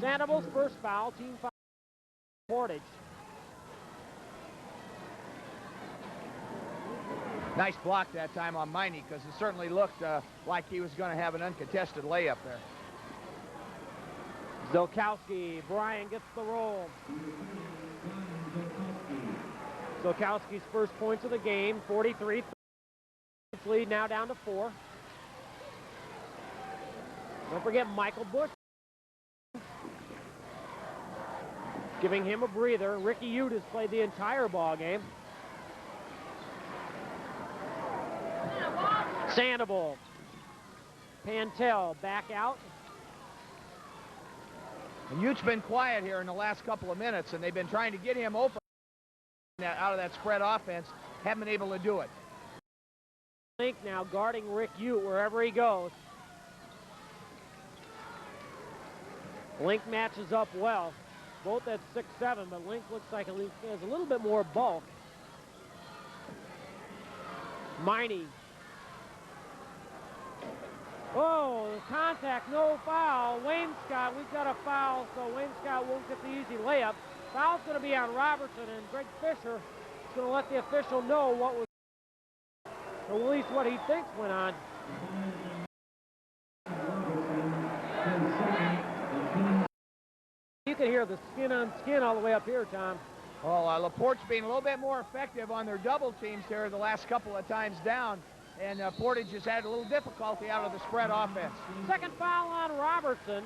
Sandoval's first foul, team foul Portage. Nice block that time on Miney because it certainly looked like he was going to have an uncontested layup there. Zilkowski, Brian gets the roll. Zilkowski's first points of the game, 43. Lead now down to 4. Don't forget Michael Bush. Giving him a breather. Ricky Ute has played the entire ball game. Sandoval. Pantel back out. And Ute's been quiet here in the last couple of minutes, and they've been trying to get him open out of that spread offense. Haven't been able to do it. Link now guarding Rick Ute wherever he goes. Link matches up well. Both at 6'7", but Link looks like he has a little bit more bulk. Miney. Oh, contact, no foul. Wayne Scott, we've got a foul, so Wayne Scott won't get the easy layup. Foul's going to be on Robertson, and Greg Fisher is going to let the official know what was, or at least what he thinks went on. You can hear the skin on skin all the way up here, Tom. Well, LaPorte's being a little bit more effective on their double teams here the last couple of times down, and Portage has had a little difficulty out of the spread offense. Second foul on Robertson.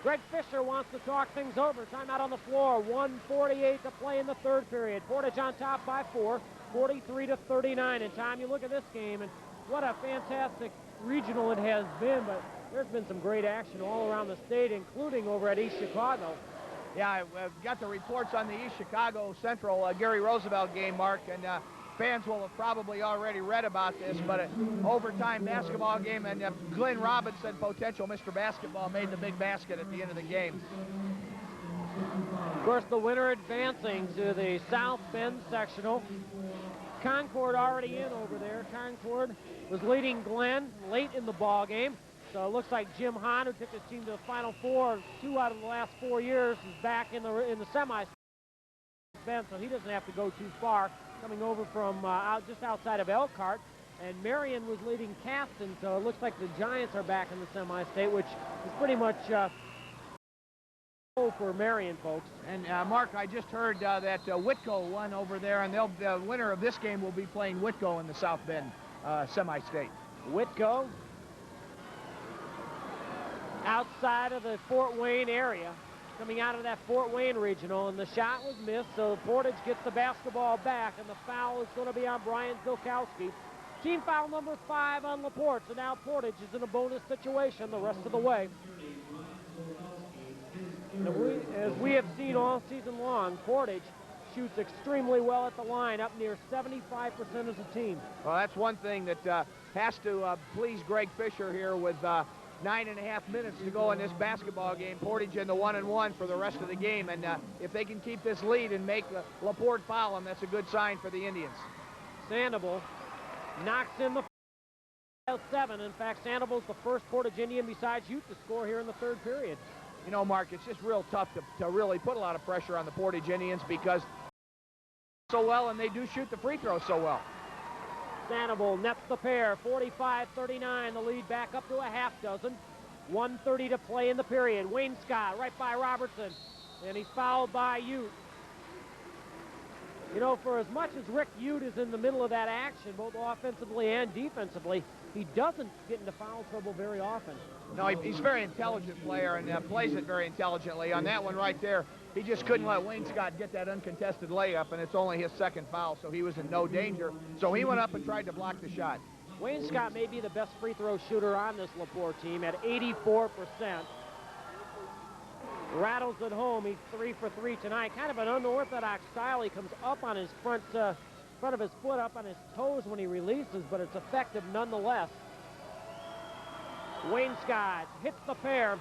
Greg Fisher wants to talk things over. Timeout on the floor. 1:48 to play in the third period. Portage on top by 4, 43-39. And Tom, you look at this game, and what a fantastic regional it has been, but there's been some great action all around the state, including over at East Chicago. Yeah, I've got the reports on the East Chicago Central Gary Roosevelt game, Mark, and fans will have probably already read about this, but an overtime basketball game, and Glenn Robinson, potential Mr. Basketball, made the big basket at the end of the game. Of course, the winner advancing to the South Bend sectional. Concord already in over there. Concord was leading Glenn late in the ball game. So it looks like Jim Hahn, who took his team to the Final Four 2 out of the last 4 years, is back in the semis. So he doesn't have to go too far. Coming over from just outside of Elkhart. And Marion was leading Caston, so it looks like the Giants are back in the semi-state, which is pretty much for Marion folks. And Mark, I just heard that Whitco won over there, and the winner of this game will be playing Whitco in the South Bend semi-state. Whitco, outside of the Fort Wayne area, coming out of that Fort Wayne regional, and the shot was missed, so Portage gets the basketball back, and the foul is going to be on Brian Zilkowski. Team foul number 5 on LaPorte, so now Portage is in a bonus situation the rest of the way. And as we have seen all season long, Portage shoots extremely well at the line, up near 75% as a team. Well, that's one thing that has to please Greg Fisher here with 9.5 minutes to go in this basketball game. Portage in the 1-and-1 for the rest of the game, and if they can keep this lead and make LaPorte foul them, that's a good sign for the Indians. Sandoval knocks in the 7. In fact, Sandoval's the first Portage Indian besides Ute to score here in the third period. You know, Mark, it's just real tough to really put a lot of pressure on the Portage Indians because so well, and they do shoot the free throws so well. Sandoval nets the pair, 45-39, the lead back up to a half dozen. 1:30 to play in the period. Wayne Scott right by Robertson, and he's fouled by Ute. You know, for as much as Rick Ute is in the middle of that action, both offensively and defensively, he doesn't get into foul trouble very often. No, he's a very intelligent player and plays it very intelligently. On that one right there, he just couldn't let Wayne Scott get that uncontested layup, and it's only his second foul, so he was in no danger. So he went up and tried to block the shot. Wayne Scott may be the best free throw shooter on this LaPorte team at 84%. Rattles at home. He's 3 for 3 tonight. Kind of an unorthodox style. He comes up on his front of his foot, up on his toes when he releases, but it's effective nonetheless. Wayne Scott hits the pair.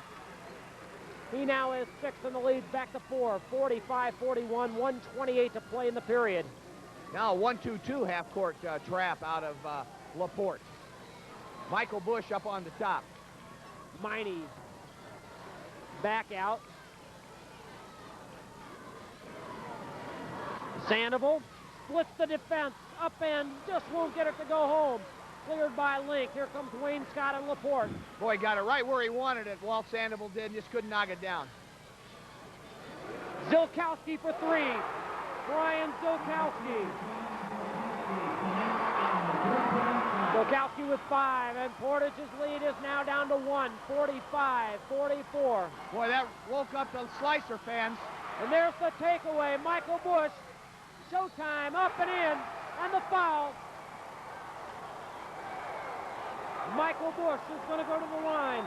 He now has 6 and the lead's back to 4. 45-41, 1:28 to play in the period. Now a 1-2-2 half-court trap out of LaPorte. Michael Bush up on the top. Miney back out. Sandoval splits the defense. Up end, just won't get it to go home. Cleared by Link. Here comes Wayne Scott and LaPorte. Boy, got it right where he wanted it. Walt Sandoval did, just couldn't knock it down. Zilkowski for 3. Brian Zilkowski. Zilkowski with 5, and Portage's lead is now down to 1, 45-44. Boy, that woke up the Slicer fans. And there's the takeaway. Michael Bush, showtime, up and in, and the foul. Michael Bush is going to go to the line.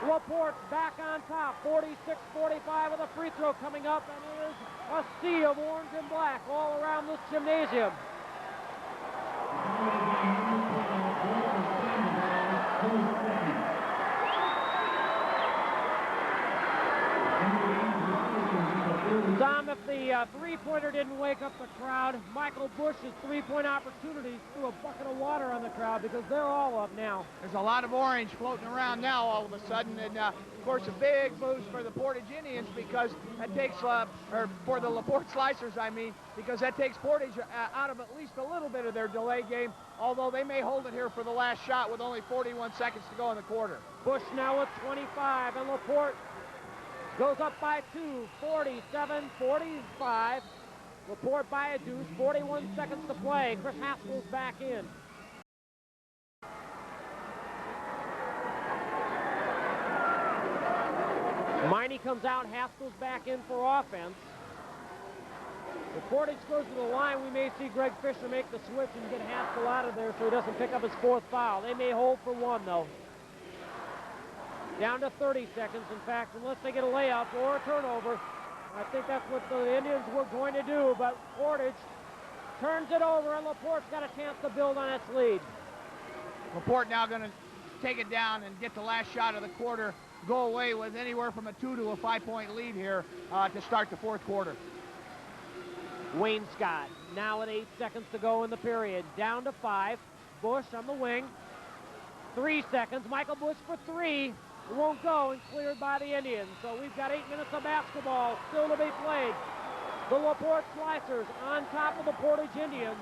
LaPorte's back on top, 46-45 with a free throw coming up, and there's a sea of orange and black all around this gymnasium. Tom, if the three-pointer didn't wake up the crowd, Michael Bush's three-point opportunities threw a bucket of water on the crowd because they're all up now. There's a lot of orange floating around now all of a sudden, and of course a big boost for the Portage Indians because that takes, or for the LaPorte Slicers, I mean, because that takes Portage out of at least a little bit of their delay game, although they may hold it here for the last shot with only 41 seconds to go in the quarter. Bush now with 25, and LaPorte goes up by 2, 47-45. LaPorte by a deuce, 41 seconds to play. Chris Haskell's back in. Miney comes out, Haskell's back in for offense. If Portage goes to the line, we may see Greg Fisher make the switch and get Haskell out of there so he doesn't pick up his 4th foul. They may hold for 1, though. Down to 30 seconds, in fact, unless they get a layup or a turnover. I think that's what the Indians were going to do, but Portage turns it over, and LaPorte's got a chance to build on its lead. LaPorte now going to take it down and get the last shot of the quarter, go away with anywhere from a 2 to a 5-point lead here to start the 4th quarter. Wayne Scott now with 8 seconds to go in the period. Down to 5. Bush on the wing. 3 seconds. Michael Bush for 3. Won't go, and cleared by the Indians. So we've got 8 minutes of basketball still to be played. The LaPorte Slicers on top of the Portage Indians,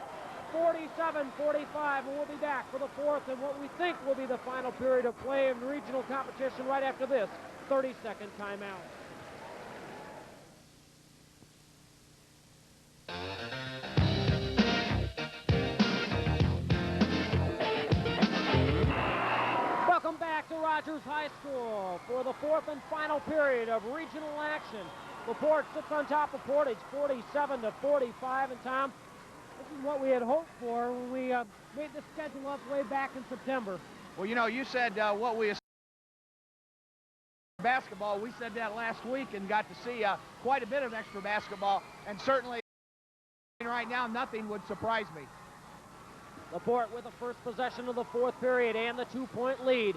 47-45, and we'll be back for the 4th and what we think will be the final period of play in regional competition right after this 30-second timeout. Welcome back to Rogers High School for the 4th and final period of regional action. LaPorte sits on top of Portage, 47-45. And Tom, this is what we had hoped for when we made the schedule up way back in September. Well, you know, you said what we basketball. We said that last week and got to see quite a bit of extra basketball. And certainly right now, nothing would surprise me. LaPorte with the first possession of the 4th period and the 2-point lead.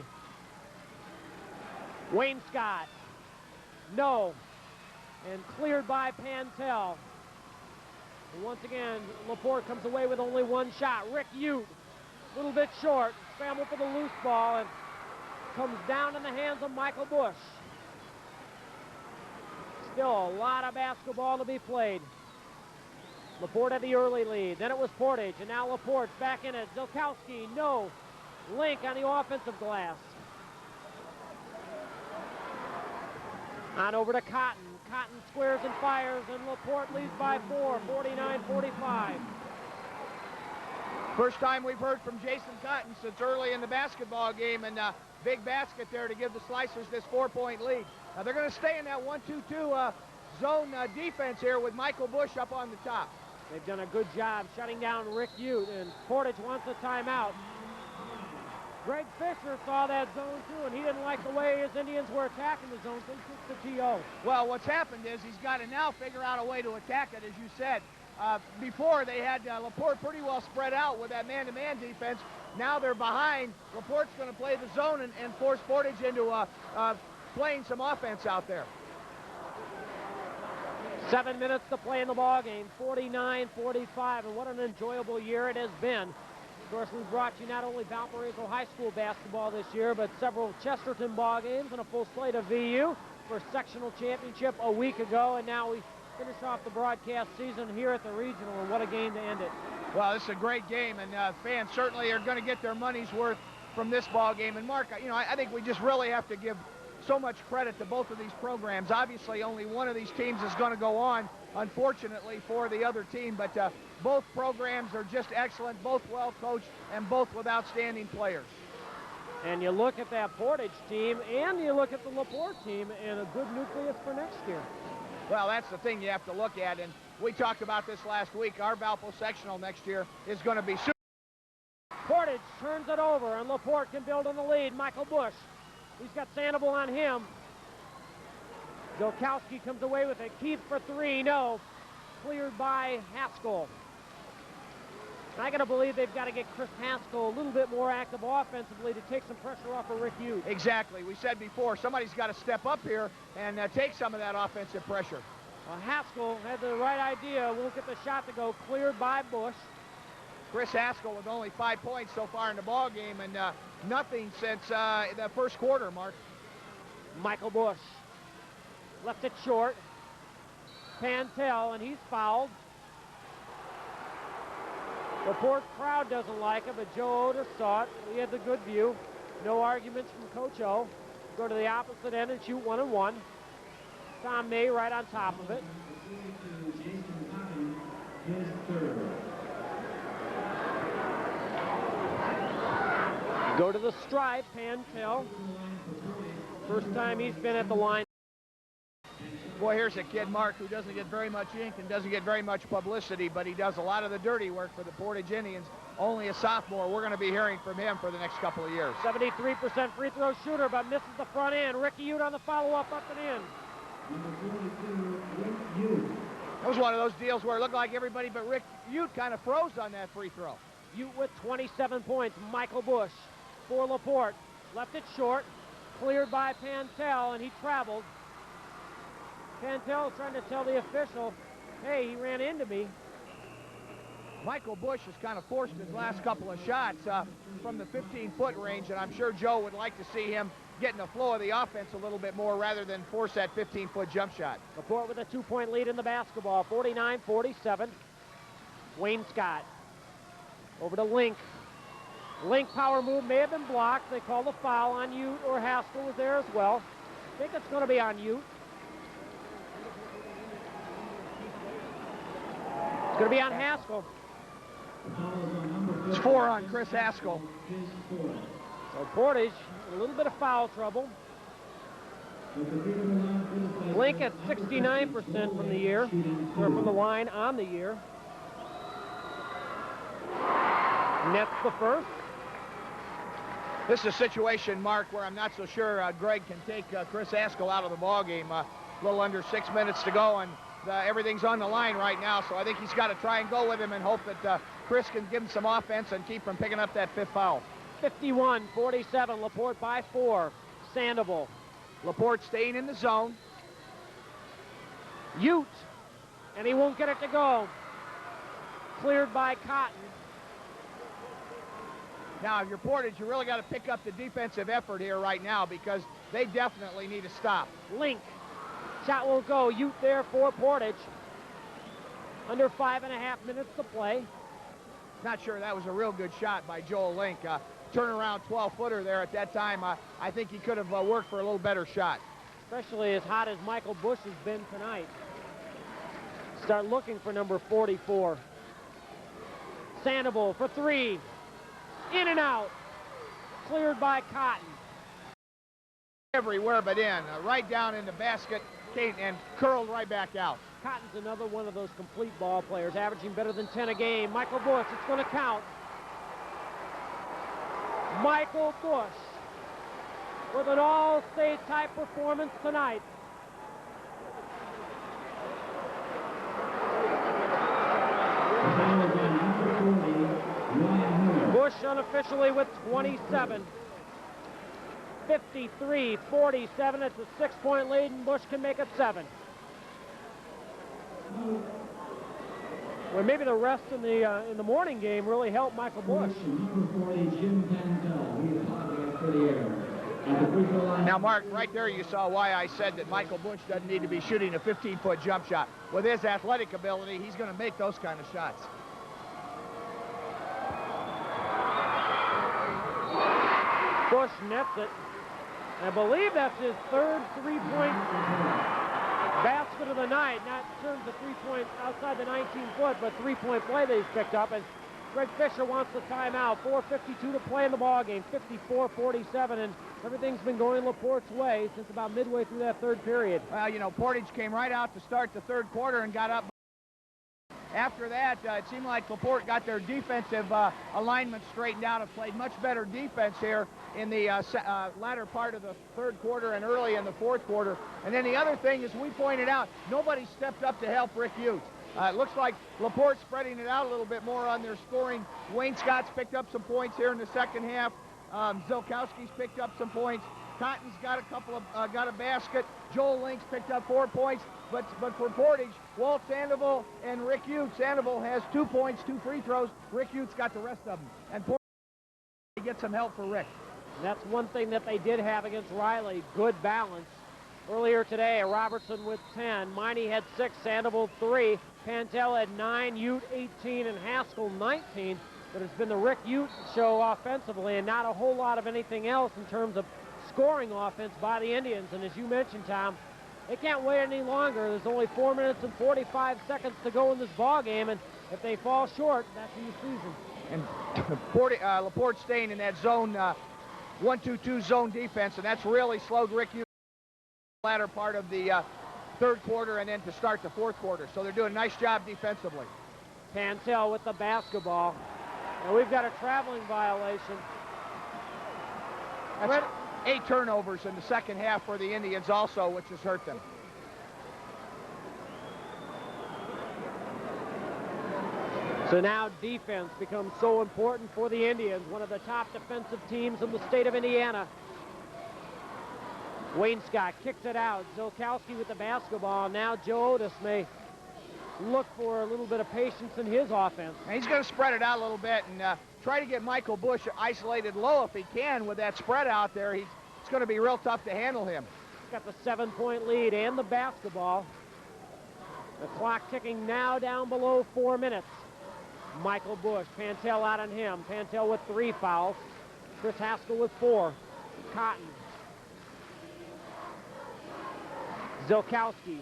Wayne Scott, no, and cleared by Pantel. And once again, LaPorte comes away with only 1 shot. Rick Ute little bit short. Scramble for the loose ball, and comes down in the hands of Michael Bush. Still a lot of basketball to be played. LaPorte had the early lead. Then it was Portage, and now LaPorte's back in it. Zilkowski, no. Link on the offensive glass. On over to Cotton. Cotton squares and fires, and LaPorte leads by 4, 49-45. First time we've heard from Jason Cotton since early in the basketball game, and big basket there to give the Slicers this 4-point lead. Now they're going to stay in that 1-2-2 zone defense here with Michael Bush up on the top. They've done a good job shutting down Rick Ute, and Portage wants a timeout. Greg Fisher saw that zone too, and he didn't like the way his Indians were attacking the zone, so he took the TO. Well, what's happened is he's got to now figure out a way to attack it, as you said. Before, they had LaPorte pretty well spread out with that man-to-man defense. Now they're behind. LaPorte's going to play the zone and force Portage into playing some offense out there. 7 minutes to play in the ball game, 49-45, and what an enjoyable year it has been. Of course, we brought you not only Valparaiso High School basketball this year, but several Chesterton ball games and a full slate of VU for sectional championship a week ago, and now we finish off the broadcast season here at the regional, and what a game to end it. Well, this is a great game, and fans certainly are going to get their money's worth from this ball game. And Mark, you know, I think we just really have to give so much credit to both of these programs. Obviously, only one of these teams is going to go on, unfortunately, for the other team, but both programs are just excellent, both well coached, and both with outstanding players. And you look at that Portage team, and you look at the LaPorte team, and a good nucleus for next year. Well, that's the thing you have to look at, and we talked about this last week. Our Valpo sectional next year is going to be super. Portage turns it over, and LaPorte can build on the lead. Michael Bush, he's got Sandoval on him. Zilkowski comes away with it. Keith for 3, no. Cleared by Haskell. I got to believe they've got to get Chris Haskell a little bit more active offensively to take some pressure off of Rick Ute. Exactly. We said before, somebody's got to step up here and take some of that offensive pressure. Well, Haskell had the right idea. Won't get the shot to go. Cleared by Bush. Chris Haskell with only 5 points so far in the ball game, and nothing since the first quarter, Mark. Michael Bush left it short. Pantel, and he's fouled. The LaPorte crowd doesn't like it, but Joe Otis saw it. He had the good view. No arguments from Coach O. Go to the opposite end and shoot 1-and-1. Tom May right on top of it. Go to the stripe, Pantel. First time he's been at the line. Boy, here's a kid, Mark, who doesn't get very much ink and doesn't get very much publicity, but he does a lot of the dirty work for the Portage Indians. Only a sophomore. We're going to be hearing from him for the next couple of years. 73% free throw shooter, but misses the front end. Ricky Ute on the follow-up, up and in. That was one of those deals where it looked like everybody but Rick Ute kind of froze on that free throw. Ute with 27 points. Michael Bush for LaPorte. Left it short. Cleared by Pantel, and he traveled. Pantel trying to tell the official, hey, he ran into me. Michael Bush has kind of forced his last couple of shots from the 15-foot range, and I'm sure Joe would like to see him get in the flow of the offense a little bit more rather than force that 15-foot jump shot. LaPorte with a 2-point lead in the basketball, 49-47. Wayne Scott over to Link. Link power move may have been blocked. They call the foul on Ute, or Haskell was there as well. I think it's going to be on Ute. It's going to be on Haskell. It's 4 on Chris Haskell. So Portage, a little bit of foul trouble. Link at 69% from the year, or from the line on the year. Nets the first. This is a situation, Mark, where I'm not so sure Greg can take Chris Haskell out of the ballgame. A little under 6 minutes to go, and everything's on the line right now, so I think he's got to try and go with him and hope that Chris can give him some offense and keep from picking up that 5th foul. 51-47, LaPorte by 4. Sandoval. LaPorte staying in the zone. Ute, and he won't get it to go. Cleared by Cotton. Now, if you're Portage, you really got to pick up the defensive effort here right now because they definitely need to stop. Link. Shot will go. Ute there for Portage. Under 5.5 minutes to play. Not sure that was a real good shot by Joel Link. Turnaround 12-footer there at that time. I think he could have worked for a little better shot. Especially as hot as Michael Bush has been tonight. Start looking for number 44. Sandoval for three. In and out. Cleared by Cotton. Everywhere but in. Right down in the basket and curled right back out. Cotton's another one of those complete ball players, averaging better than 10 a game. Michael Bush, it's going to count. Michael Bush with an all-state type performance tonight. Bush unofficially with 27. 53-47. It's a 6-point lead, and Bush can make it 7. Well, maybe the rest in the morning game really helped Michael Bush. Now, Mark, right there you saw why I said that Michael Bush doesn't need to be shooting a 15-foot jump shot. With his athletic ability, he's going to make those kind of shots. Bush nets it. I believe that's his third three-point basket of the night. Not in terms of three-point outside the 19-foot, but three-point play that he's picked up. And Greg Fisher wants the timeout. 4:52 to play in the ballgame. 54-47, and everything's been going LaPorte's way since about midway through that third period. Well, you know, Portage came right out to start the third quarter and got up. After that, it seemed like LaPorte got their defensive alignment straightened out and played much better defense here in the latter part of the third quarter and early in the fourth quarter. And then the other thing, as we pointed out, nobody stepped up to help Rick Ute. It looks like LaPorte spreading it out a little bit more on their scoring. Wayne Scott's picked up some points here in the second half. Zilkowski's picked up some points. Cotton's got got a basket. Joel Link's picked up 4 points. But for Portage, Walt Sandoval and Rick Ute. Sandoval has 2 points, 2 free throws. Rick Ute's got the rest of them. And Portage get some help for Rick. And that's one thing that they did have against Riley, good balance. Earlier today, Robertson with 10, Miney had 6, Sandoval 3, Pantel had 9, Ute 18, and Haskell 19. But it's been the Rick Ute show offensively and not a whole lot of anything else in terms of scoring offense by the Indians. And as you mentioned, Tom, they can't wait any longer. There's only 4 minutes and 45 seconds to go in this ball game, and if they fall short, that's the season. And LaPorte staying in that zone 1-2-2 zone defense, and that's really slowed Rick Ute the latter part of the third quarter and then to start the fourth quarter. So they're doing a nice job defensively. Pantel with the basketball. And we've got a traveling violation. That's 8 turnovers in the second half for the Indians also, which has hurt them. So now defense becomes so important for the Indians, one of the top defensive teams in the state of Indiana. Wayne Scott kicks it out. Zilkowski with the basketball. Now Joe Otis may look for a little bit of patience in his offense. And he's going to spread it out a little bit and try to get Michael Bush isolated low if he can with that spread out there. It's going to be real tough to handle him. He's got the 7-point lead and the basketball. The clock ticking now down below 4 minutes. Michael Bush, Pantel out on him. Pantel with 3 fouls. Chris Haskell with 4. Cotton. Zilkowski.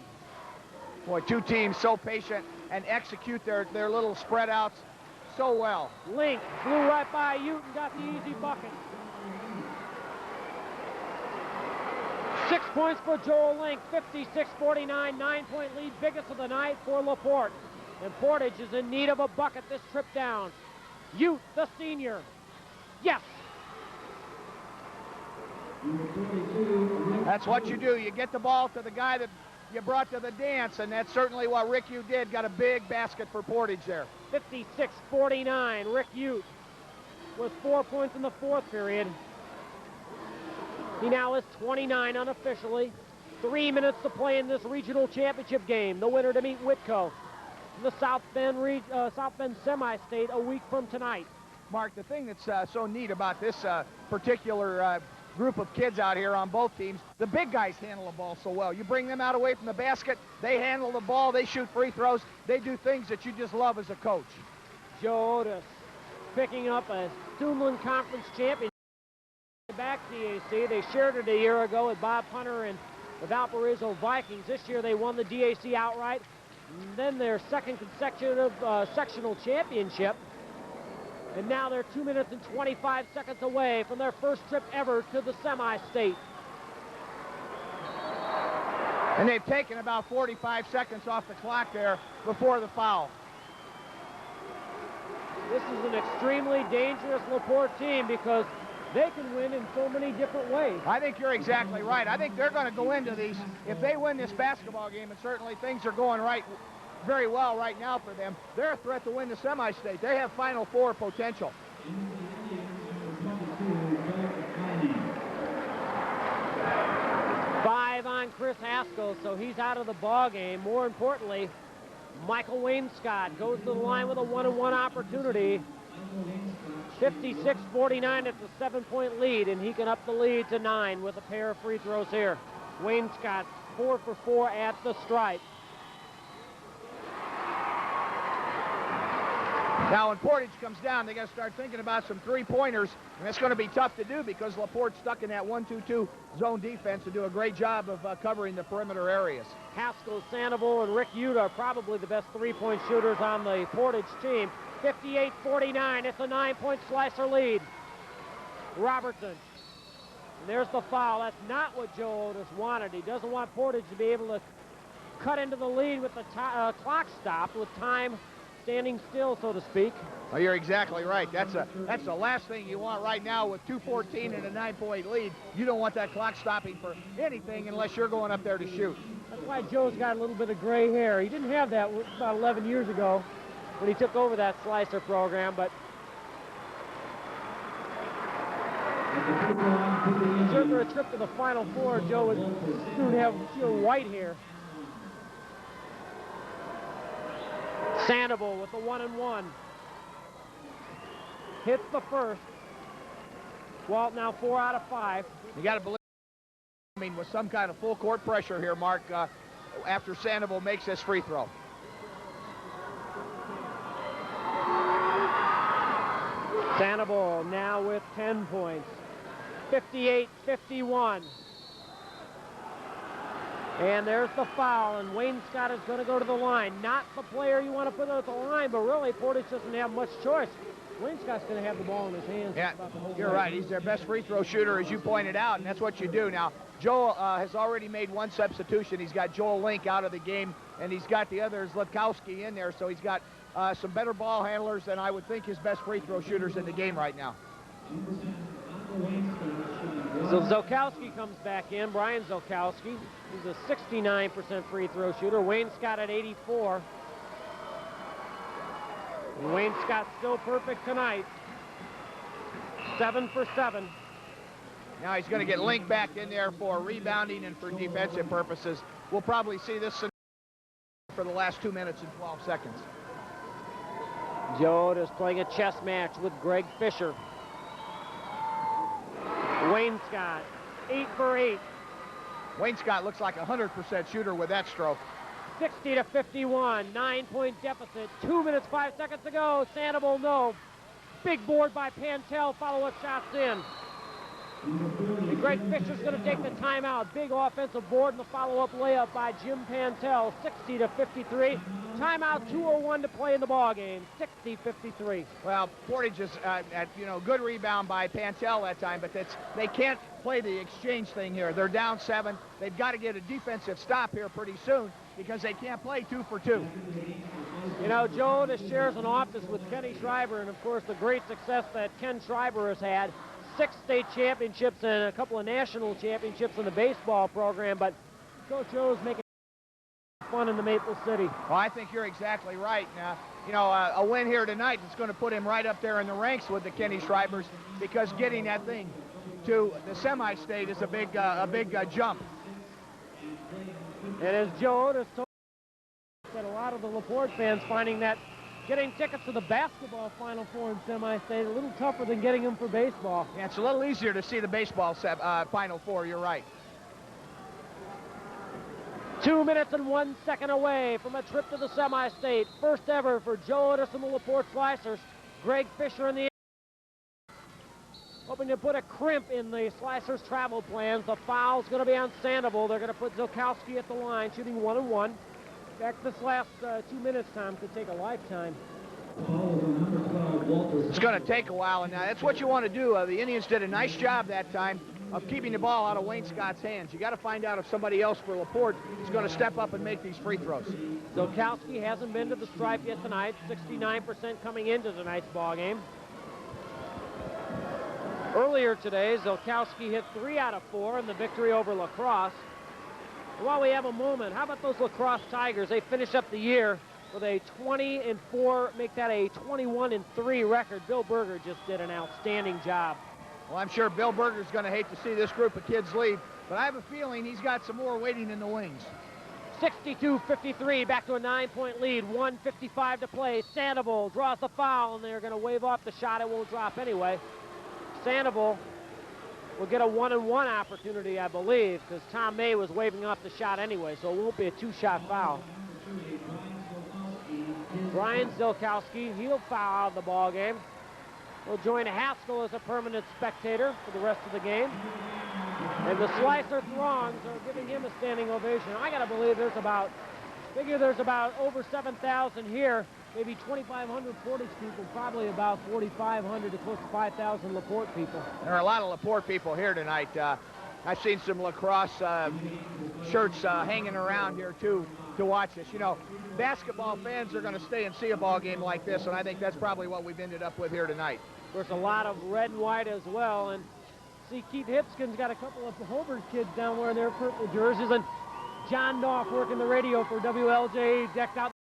Boy, 2 teams so patient and execute their little spread outs so well. Link flew right by Ute and got the easy bucket. 6 points for Joel Link, 56-49, 9-point lead, biggest of the night for LaPorte. And Portage is in need of a bucket this trip down. Ute, the senior. Yes. That's what you do. You get the ball to the guy that you brought to the dance, and that's certainly what Rick Ute did. Got a big basket for Portage there. 56-49. Rick Ute with 4 points in the fourth period. He now is 29 unofficially. 3 minutes to play in this regional championship game. The winner to meet Whitco in the South Bend Semi-State a week from tonight. Mark, the thing that's so neat about this particular group of kids out here on both teams, the big guys handle the ball so well. You bring them out away from the basket, they handle the ball, they shoot free throws, they do things that you just love as a coach. Joe Otis picking up a Stoneland Conference champion. Back DAC, they shared it a year ago with Bob Punter and the Valparaiso Vikings. This year they won the DAC outright, and then their second consecutive sectional championship. And now they're 2 minutes and 25 seconds away from their first trip ever to the semi-state. And they've taken about 45 seconds off the clock there before the foul. This is an extremely dangerous LaPorte team because they can win in so many different ways. I think you're exactly right. I think they're going to go into these, if they win this basketball game, and certainly things are going very well right now for them, they're a threat to win the semi-state. They have Final Four potential. 5 on Chris Haskell, so he's out of the ball game. More importantly, Michael Wainscott goes to the line with a 1-on-1 opportunity. 56-49, it's a 7-point lead, and he can up the lead to 9 with a pair of free throws here. Wainscott 4 for 4 at the stripe. Now, when Portage comes down, they got to start thinking about some three-pointers, and it's going to be tough to do because LaPorte's stuck in that 1-2-2 zone defense to do a great job of covering the perimeter areas. Haskell, Sandoval, and Rick Yuta are probably the best three-point shooters on the Portage team. 58-49, it's a 9-point Slicer lead. Robertson, and there's the foul. That's not what Joe Otis wanted. He doesn't want Portage to be able to cut into the lead with the clock stopped, with time standing still, so to speak. Oh, you're exactly right. That's the last thing you want right now with 2:14 and a 9-point lead. You don't want that clock stopping for anything unless you're going up there to shoot. That's why Joe's got a little bit of gray hair. He didn't have that about 11 years ago when he took over that Slicer program, but after a trip to the Final Four, Joe would soon have pure white hair. Sandoval with the 1-and-1. Hits the first. Walt now 4 out of 5. You got to believe, I mean, with some kind of full court pressure here, Mark, after Sandoval makes this free throw. Sandoval now with 10 points. 58-51. And there's the foul, and Wainscott is going to go to the line. Not the player you want to put at the line, but really Portage doesn't have much choice. Wainscott's going to have the ball in his hands. Yeah, you're right. He's their best free throw shooter, as you pointed out, and that's what you do. Now, Joel has already made one substitution. He's got Joel Link out of the game, and he's got the other Zlipkowski in there, so he's got some better ball handlers than I would think his best free throw shooters in the game right now. So Zolkowski comes back in, Brian Zolkowski. He's a 69% free throw shooter. Wainscott at 84. And Wainscott's still perfect tonight. 7 for 7. Now he's going to get Link back in there for rebounding and for defensive purposes. We'll probably see this for the last 2 minutes and 12 seconds. Joe is playing a chess match with Greg Fisher. Wainscott, 8 for 8. Wainscott looks like a 100% shooter with that stroke. 60-51, 9-point deficit. 2 minutes, 5 seconds to go. Sandoval, no. Big board by Pantel, follow-up shots in. And Greg Fisher's going to take the timeout. Big offensive board and the follow-up layup by Jim Pantel, 60-53. Timeout, 2:01 to play in the ball game, 60-53. Well, Portage is, good rebound by Pantel that time, but they can't play the exchange thing here. They're down 7. They've got to get a defensive stop here pretty soon because they can't play 2 for 2. You know, Joe Otis shares an office with Kenny Schreiber, and of course the great success that Ken Schreiber has had. 6 state championships and a couple of national championships in the baseball program, but Coach O's making fun in the Maple City. Well, I think you're exactly right. A win here tonight is going to put him right up there in the ranks with the Kenny Schreibers because getting that thing to the semi-state is a big jump. And as Joe Otis told that a lot of the LaPorte fans finding that getting tickets to the basketball Final Four in semi-state, a little tougher than getting them for baseball. Yeah, it's a little easier to see the baseball Final Four, you're right. 2 minutes and 1 second away from a trip to the semi-state. First ever for Joe Otis and the LaPorte Slicers. Greg Fisher in the hoping to put a crimp in the Slicers' travel plans. The foul's going to be on Sandoval. They're going to put Zilkowski at the line, shooting 1-1. Back this last 2 minutes, Tom, could take a lifetime. It's going to take a while, and that's what you want to do. The Indians did a nice job that time of keeping the ball out of Wayne Scott's hands. You got to find out if somebody else for LaPorte is going to step up and make these free throws. Zilkowski hasn't been to the stripe yet tonight. 69% coming into tonight's ball game. Earlier today, Zilkowski hit 3 out of 4 in the victory over La Crosse. While we have a moment, how about those La Crosse Tigers? They finish up the year with a 20-4, make that a 21-3 record. Bill Berger just did an outstanding job. Well, I'm sure Bill Berger's going to hate to see this group of kids leave, but I have a feeling he's got some more waiting in the wings. 62-53, back to a 9-point lead, 1:55 to play. Sandoval draws the foul, and they're going to wave off the shot. It won't drop anyway. Sandoval will get a 1-and-1 opportunity, I believe, because Tom May was waving off the shot anyway, so it won't be a 2-shot foul. Brian Zilkowski, he'll foul out of the ball game. Will join Haskell as a permanent spectator for the rest of the game. And the Slicer throngs are giving him a standing ovation. I got to believe there's about over 7,000 here, maybe 2,500 Portage people, probably about 4,500 to close to 5,000 LaPorte people. There are a lot of LaPorte people here tonight. I've seen some La Crosse shirts hanging around here, too, to watch this. You know, basketball fans are going to stay and see a ball game like this, and I think that's probably what we've ended up with here tonight. There's a lot of red and white as well, and see Keith Hipskin's got a couple of Hobart kids down wearing their purple jerseys, and John Doff working the radio for WLJ decked out.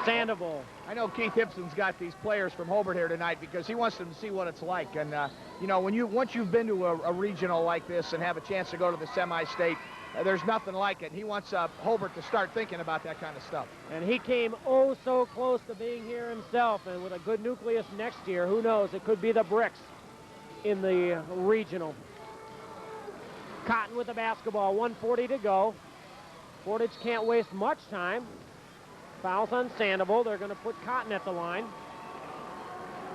Sandoval. I know Keith Hipson's got these players from Hobart here tonight because he wants them to see what it's like. And, you know, once you've been to a regional like this and have a chance to go to the semi-state, there's nothing like it. He wants Hobart to start thinking about that kind of stuff. And he came oh so close to being here himself, and with a good nucleus next year, who knows, it could be the Bricks in the regional. Cotton with the basketball, 1:40 to go. Portage can't waste much time. Fouls on Sandoval. They're going to put Cotton at the line.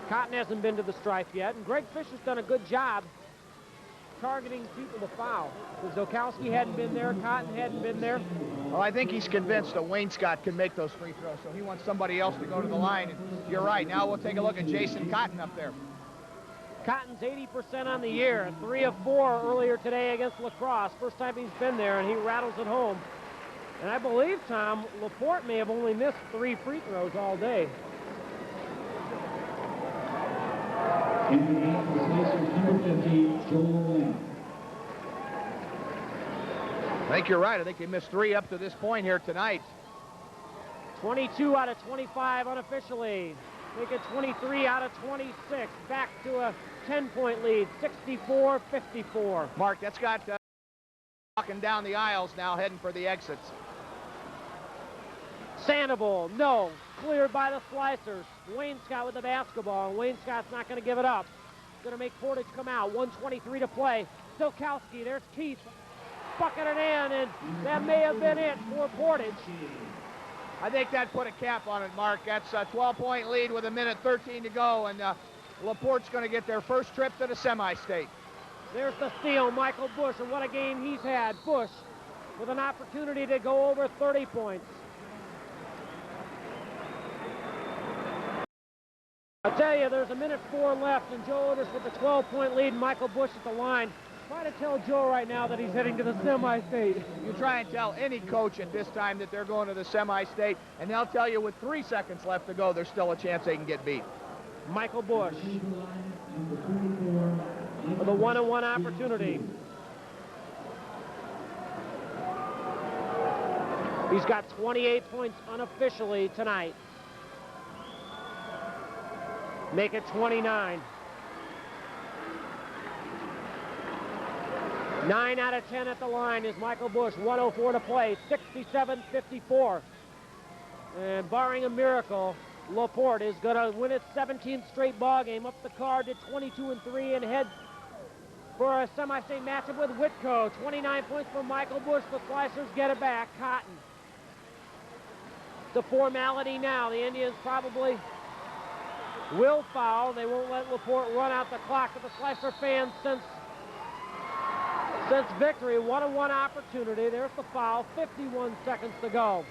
Cotton hasn't been to the stripe yet, and Greg Fisher's done a good job targeting people to foul. Because Zilkowski hadn't been there, Cotton hadn't been there. Well, I think he's convinced that Wayne Scott can make those free throws, so he wants somebody else to go to the line. And you're right. Now we'll take a look at Jason Cotton up there. Cotton's 80% on the year, 3 of 4 earlier today against La Crosse. First time he's been there, and he rattles it home. And I believe, Tom, LaPorte may have only missed 3 free throws all day. In the game for Slicers, number 50, Joel Lane. I think you're right. I think they missed 3 up to this point here tonight. 22 out of 25 unofficially. Make it 23 out of 26. Back to a 10-point lead, 64-54. Mark, that's got walking down the aisles now, heading for the exits. Sandoval, no. Cleared by the Slicers. Wayne Scott with the basketball. Wayne Scott's not going to give it up. Going to make Portage come out. 1:23 to play. Zilkowski, there's Keith. Bucking it in, and that may have been it for Portage. I think that put a cap on it, Mark. That's a 12-point lead with 1:13 to go, and LaPorte's going to get their first trip to the semi-state. There's the steal, Michael Bush, and what a game he's had. Bush with an opportunity to go over 30 points. I'll tell you, there's 1:04 left, and Joe Otis with the 12-point lead, Michael Bush at the line. Try to tell Joe right now that he's heading to the semi-state. You try and tell any coach at this time that they're going to the semi-state, and they'll tell you with 3 seconds left to go, there's still a chance they can get beat. Michael Bush with a 1-on-1 opportunity. He's got 28 points unofficially tonight. Make it 29. 9 out of 10 at the line is Michael Bush. 1:04 to play. 67-54. And barring a miracle, LaPorte is going to win its 17th straight ball game, up the card to 22-3, and head for a semi-state matchup with Whitco. 29 points for Michael Bush. The Slicers get it back. Cotton. It's a formality now. The Indians probably will foul. They won't let LaPorte run out the clock, but the Slicer fans since victory, 1-on-1 opportunity. There's the foul. 51 seconds to go.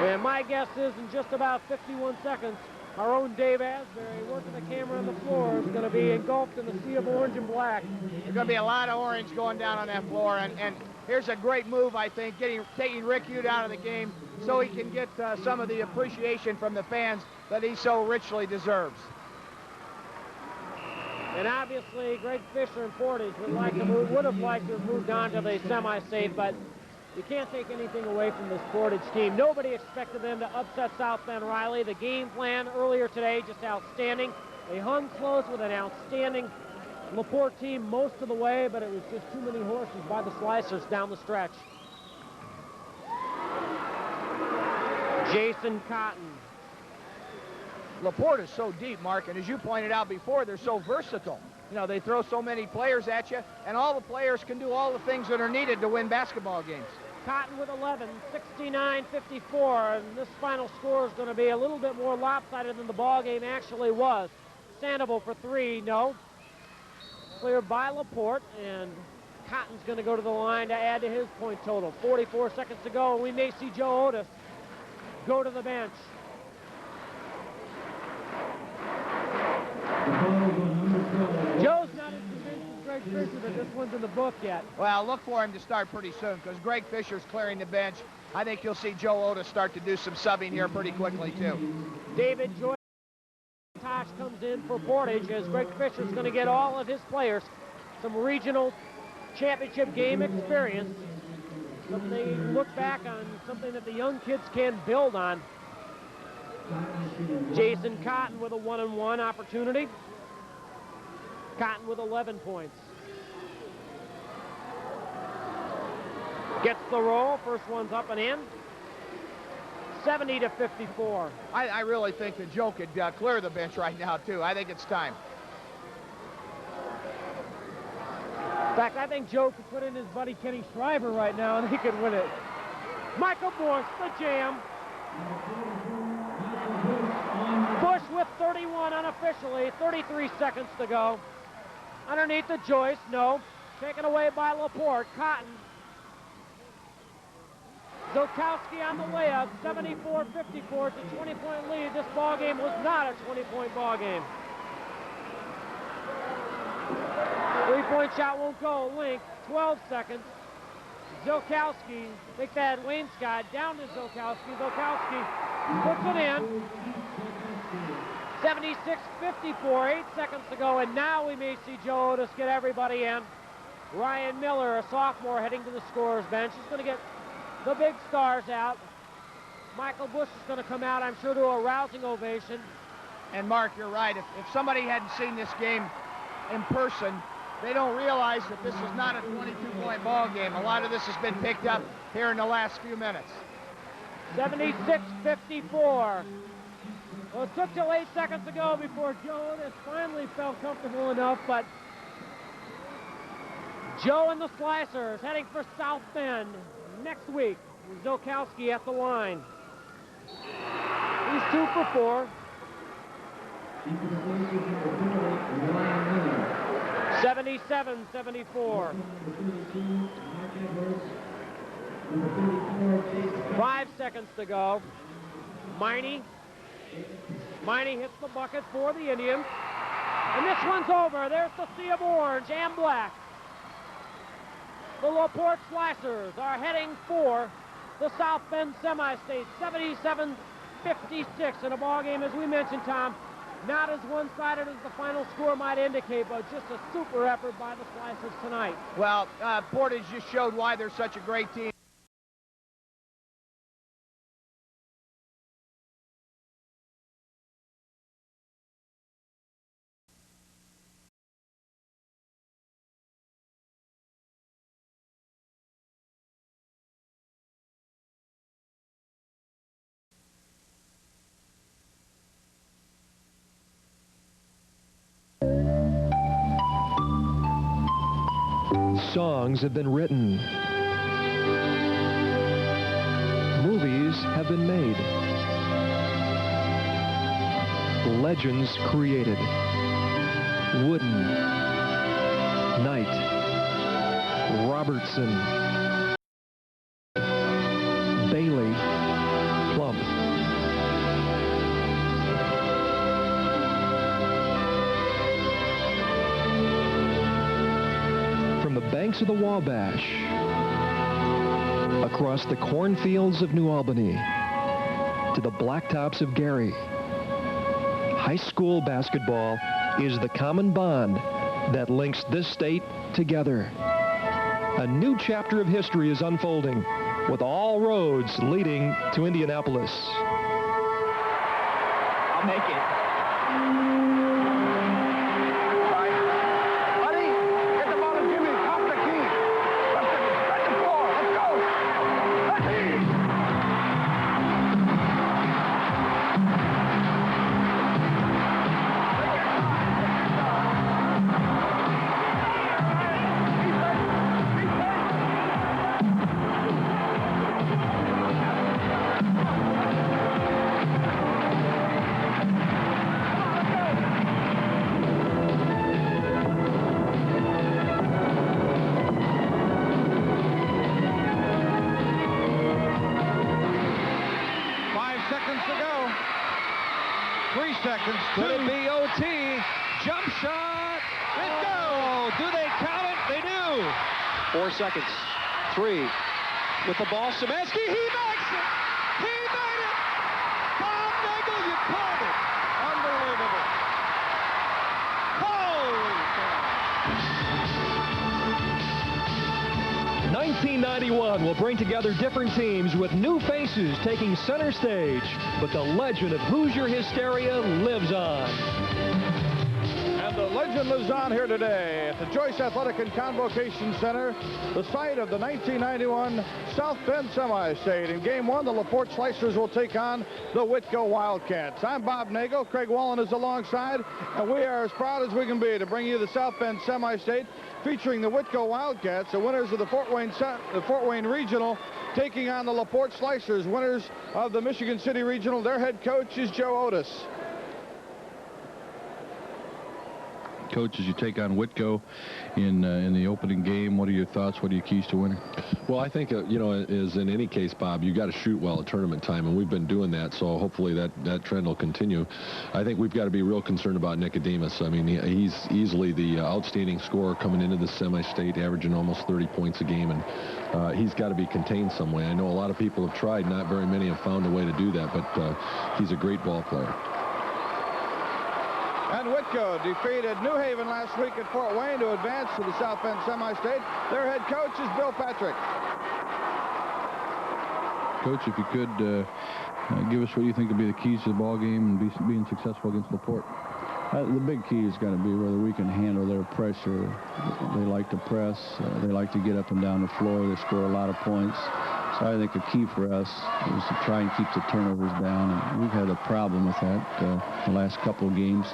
And my guess is in just about 51 seconds, our own Dave Asbury, working the camera on the floor, is going to be engulfed in the sea of orange and black. There's going to be a lot of orange going down on that floor, and here's a great move, I think, taking Rick Hute out of the game so he can get some of the appreciation from the fans that he so richly deserves. And obviously, Greg Fisher and Portage would have liked to have moved on to the semi-state, but you can't take anything away from this Portage team. Nobody expected them to upset South Bend Riley. The game plan earlier today, just outstanding. They hung close with an outstanding LaPorte team most of the way, but it was just too many horses by the Slicers down the stretch. Jason Cotton. LaPorte is so deep, Mark, and as you pointed out before, they're so versatile. You know, they throw so many players at you, and all the players can do all the things that are needed to win basketball games. Cotton with 11, 69-54, and this final score is going to be a little bit more lopsided than the ball game actually was. Sandoval for three, no. Cleared by LaPorte, and Cotton's going to go to the line to add to his point total. 44 seconds to go, and we may see Joe Otis go to the bench. Joe's not as convinced as Greg Fisher that this one's in the book yet. Well, look for him to start pretty soon because Greg Fisher's clearing the bench. I think you'll see Joe Otis start to do some subbing here pretty quickly, too. David Joy Tosh comes in for Portage as Greg Fisher's going to get all of his players some regional championship game experience. Something they look back on, something that the young kids can build on. Jason Cotton with a 1-on-1 opportunity. Cotton with 11 points. Gets the roll. First one's up and in. 70-54. I really think that Joe could clear the bench right now, too. I think it's time. In fact, I think Joe could put in his buddy Kenny Shriver right now and he could win it. Michael Bush, the jam. Bush with 31 unofficially, 33 seconds to go. Underneath the joist, no. Taken away by LaPorte. Cotton. Zokowski on the layup, 74-54. It's a 20-point lead. This ball game was not a 20-point ball game. Three-point shot won't go. Link, 12 seconds. Zokowski, take that Wayne Scott down to Zokowski. Zokowski puts it in. 76-54, 8 seconds to go, and now we may see Joe Otis get everybody in. Ryan Miller, a sophomore, heading to the scorer's bench. He's going to get the big stars out. Michael Bush is going to come out, I'm sure, to a rousing ovation. And Mark, you're right. If somebody hadn't seen this game in person, they don't realize that this is not a 22-point ball game. A lot of this has been picked up here in the last few minutes. 76-54. Well, it took till 8 seconds to go before Joe Otis finally felt comfortable enough, but Joe and the Slicers heading for South Bend next week. Zokowski at the line. He's 2 for 4. 77-74. 5 seconds to go. Miney hits the bucket for the Indians. And this one's over. There's the sea of orange and black. The LaPorte Slicers are heading for the South Bend semi-state. 77-56 in a ball game, as we mentioned, Tom. Not as one-sided as the final score might indicate, but just a super effort by the Slicers tonight. Well, Portage just showed why they're such a great team. songs have been written. Movies have been made. Legends created. Wooden, Knight, Robertson, Bailey, Plump. From the banks of the Wabash, across the cornfields of New Albany, to the blacktops of Gary, high school basketball is the common bond that links this state together. A new chapter of history is unfolding, with all roads leading to Indianapolis. I'll make it. Could it be OT? Jump shot. Let's go. Do they count it? They do. 4 seconds. 3. With the ball, Szymanski. He makes it. He made it. Bob Nagel, you called it. Unbelievable. Holy cow. 1991 will bring together different teams with new faces taking center stage, but the legend of Hoosier hysteria lives on. And the legend lives on here today at the Joyce Athletic and Convocation Center, the site of the 1991 South Bend Semi-State. In Game 1, the LaPorte Slicers will take on the Whitko Wildcats. I'm Bob Nagel. Craig Wallen is alongside, and we are as proud as we can be to bring you the South Bend Semi-State featuring the Whitko Wildcats, the winners of the Fort Wayne Regional, taking on the LaPorte Slicers, winners of the Michigan City Regional. Their head coach is Joe Otis. Coach, as you take on Whitko in the opening game, what are your thoughts? What are your keys to winning? Well, I think, you know, as in any case, Bob, you got to shoot well at tournament time, and we've been doing that, so hopefully that trend will continue. I think we've got to be real concerned about Nicodemus. I mean, he's easily the outstanding scorer coming into the semi-state, averaging almost 30 points a game, and he's got to be contained some way. I know a lot of people have tried. Not very many have found a way to do that, but he's a great ball player. And Whitko defeated New Haven last week at Fort Wayne to advance to the South Bend Semi-State. Their head coach is Bill Patrick. Coach, if you could give us what you think would be the keys to the ball game and being successful against LaPorte. The big key is going to be whether we can handle their pressure. They like to press. They like to get up and down the floor. They score a lot of points. So I think a key for us is to try and keep the turnovers down. And we've had a problem with that the last couple of games.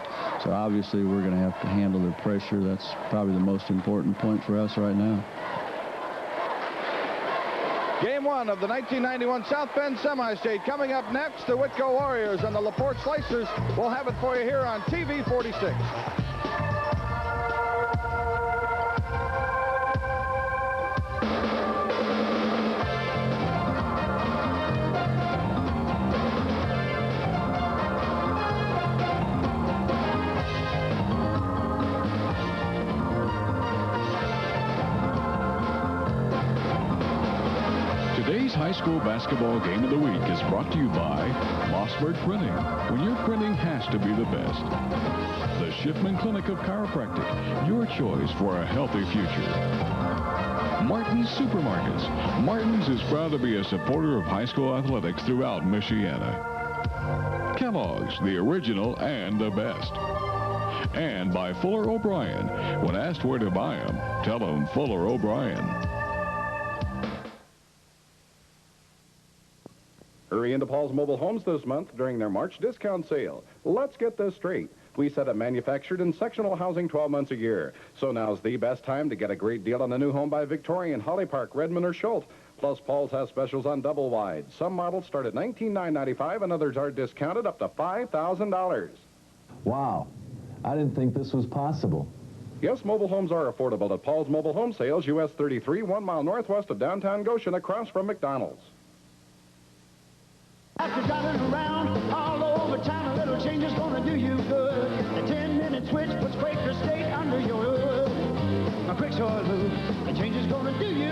So obviously we're going to have to handle their pressure. That's probably the most important point for us right now. Game 1 of the 1991 South Bend Semi-State coming up next. The Whitko Warriors and the LaPorte Slicers. We'll have it for you here on TV 46. Today's high school basketball game of the week is brought to you by Mossberg Printing. When your printing has to be the best. The Schiffman Clinic of Chiropractic, your choice for a healthy future. Martin's Supermarkets. Martin's is proud to be a supporter of high school athletics throughout Michiana. Kellogg's, the original and the best. And by Fuller O'Brien. When asked where to buy them, tell them Fuller O'Brien. Hurry into Paul's Mobile Homes this month during their March discount sale. Let's get this straight. We set up manufactured and sectional housing 12 months a year. So now's the best time to get a great deal on a new home by Victorian, Holly Park, Redmond, or Schultz. Plus, Paul's has specials on double wide. Some models start at $19,995 and others are discounted up to $5,000. Wow. I didn't think this was possible. Yes, mobile homes are affordable at Paul's Mobile Home Sales, US 33, 1 mile northwest of downtown Goshen, across from McDonald's. After driving around all over town, a little change is gonna do you good. The 10-minute switch puts Quaker State under your hood. A quick soil move, the change is gonna do you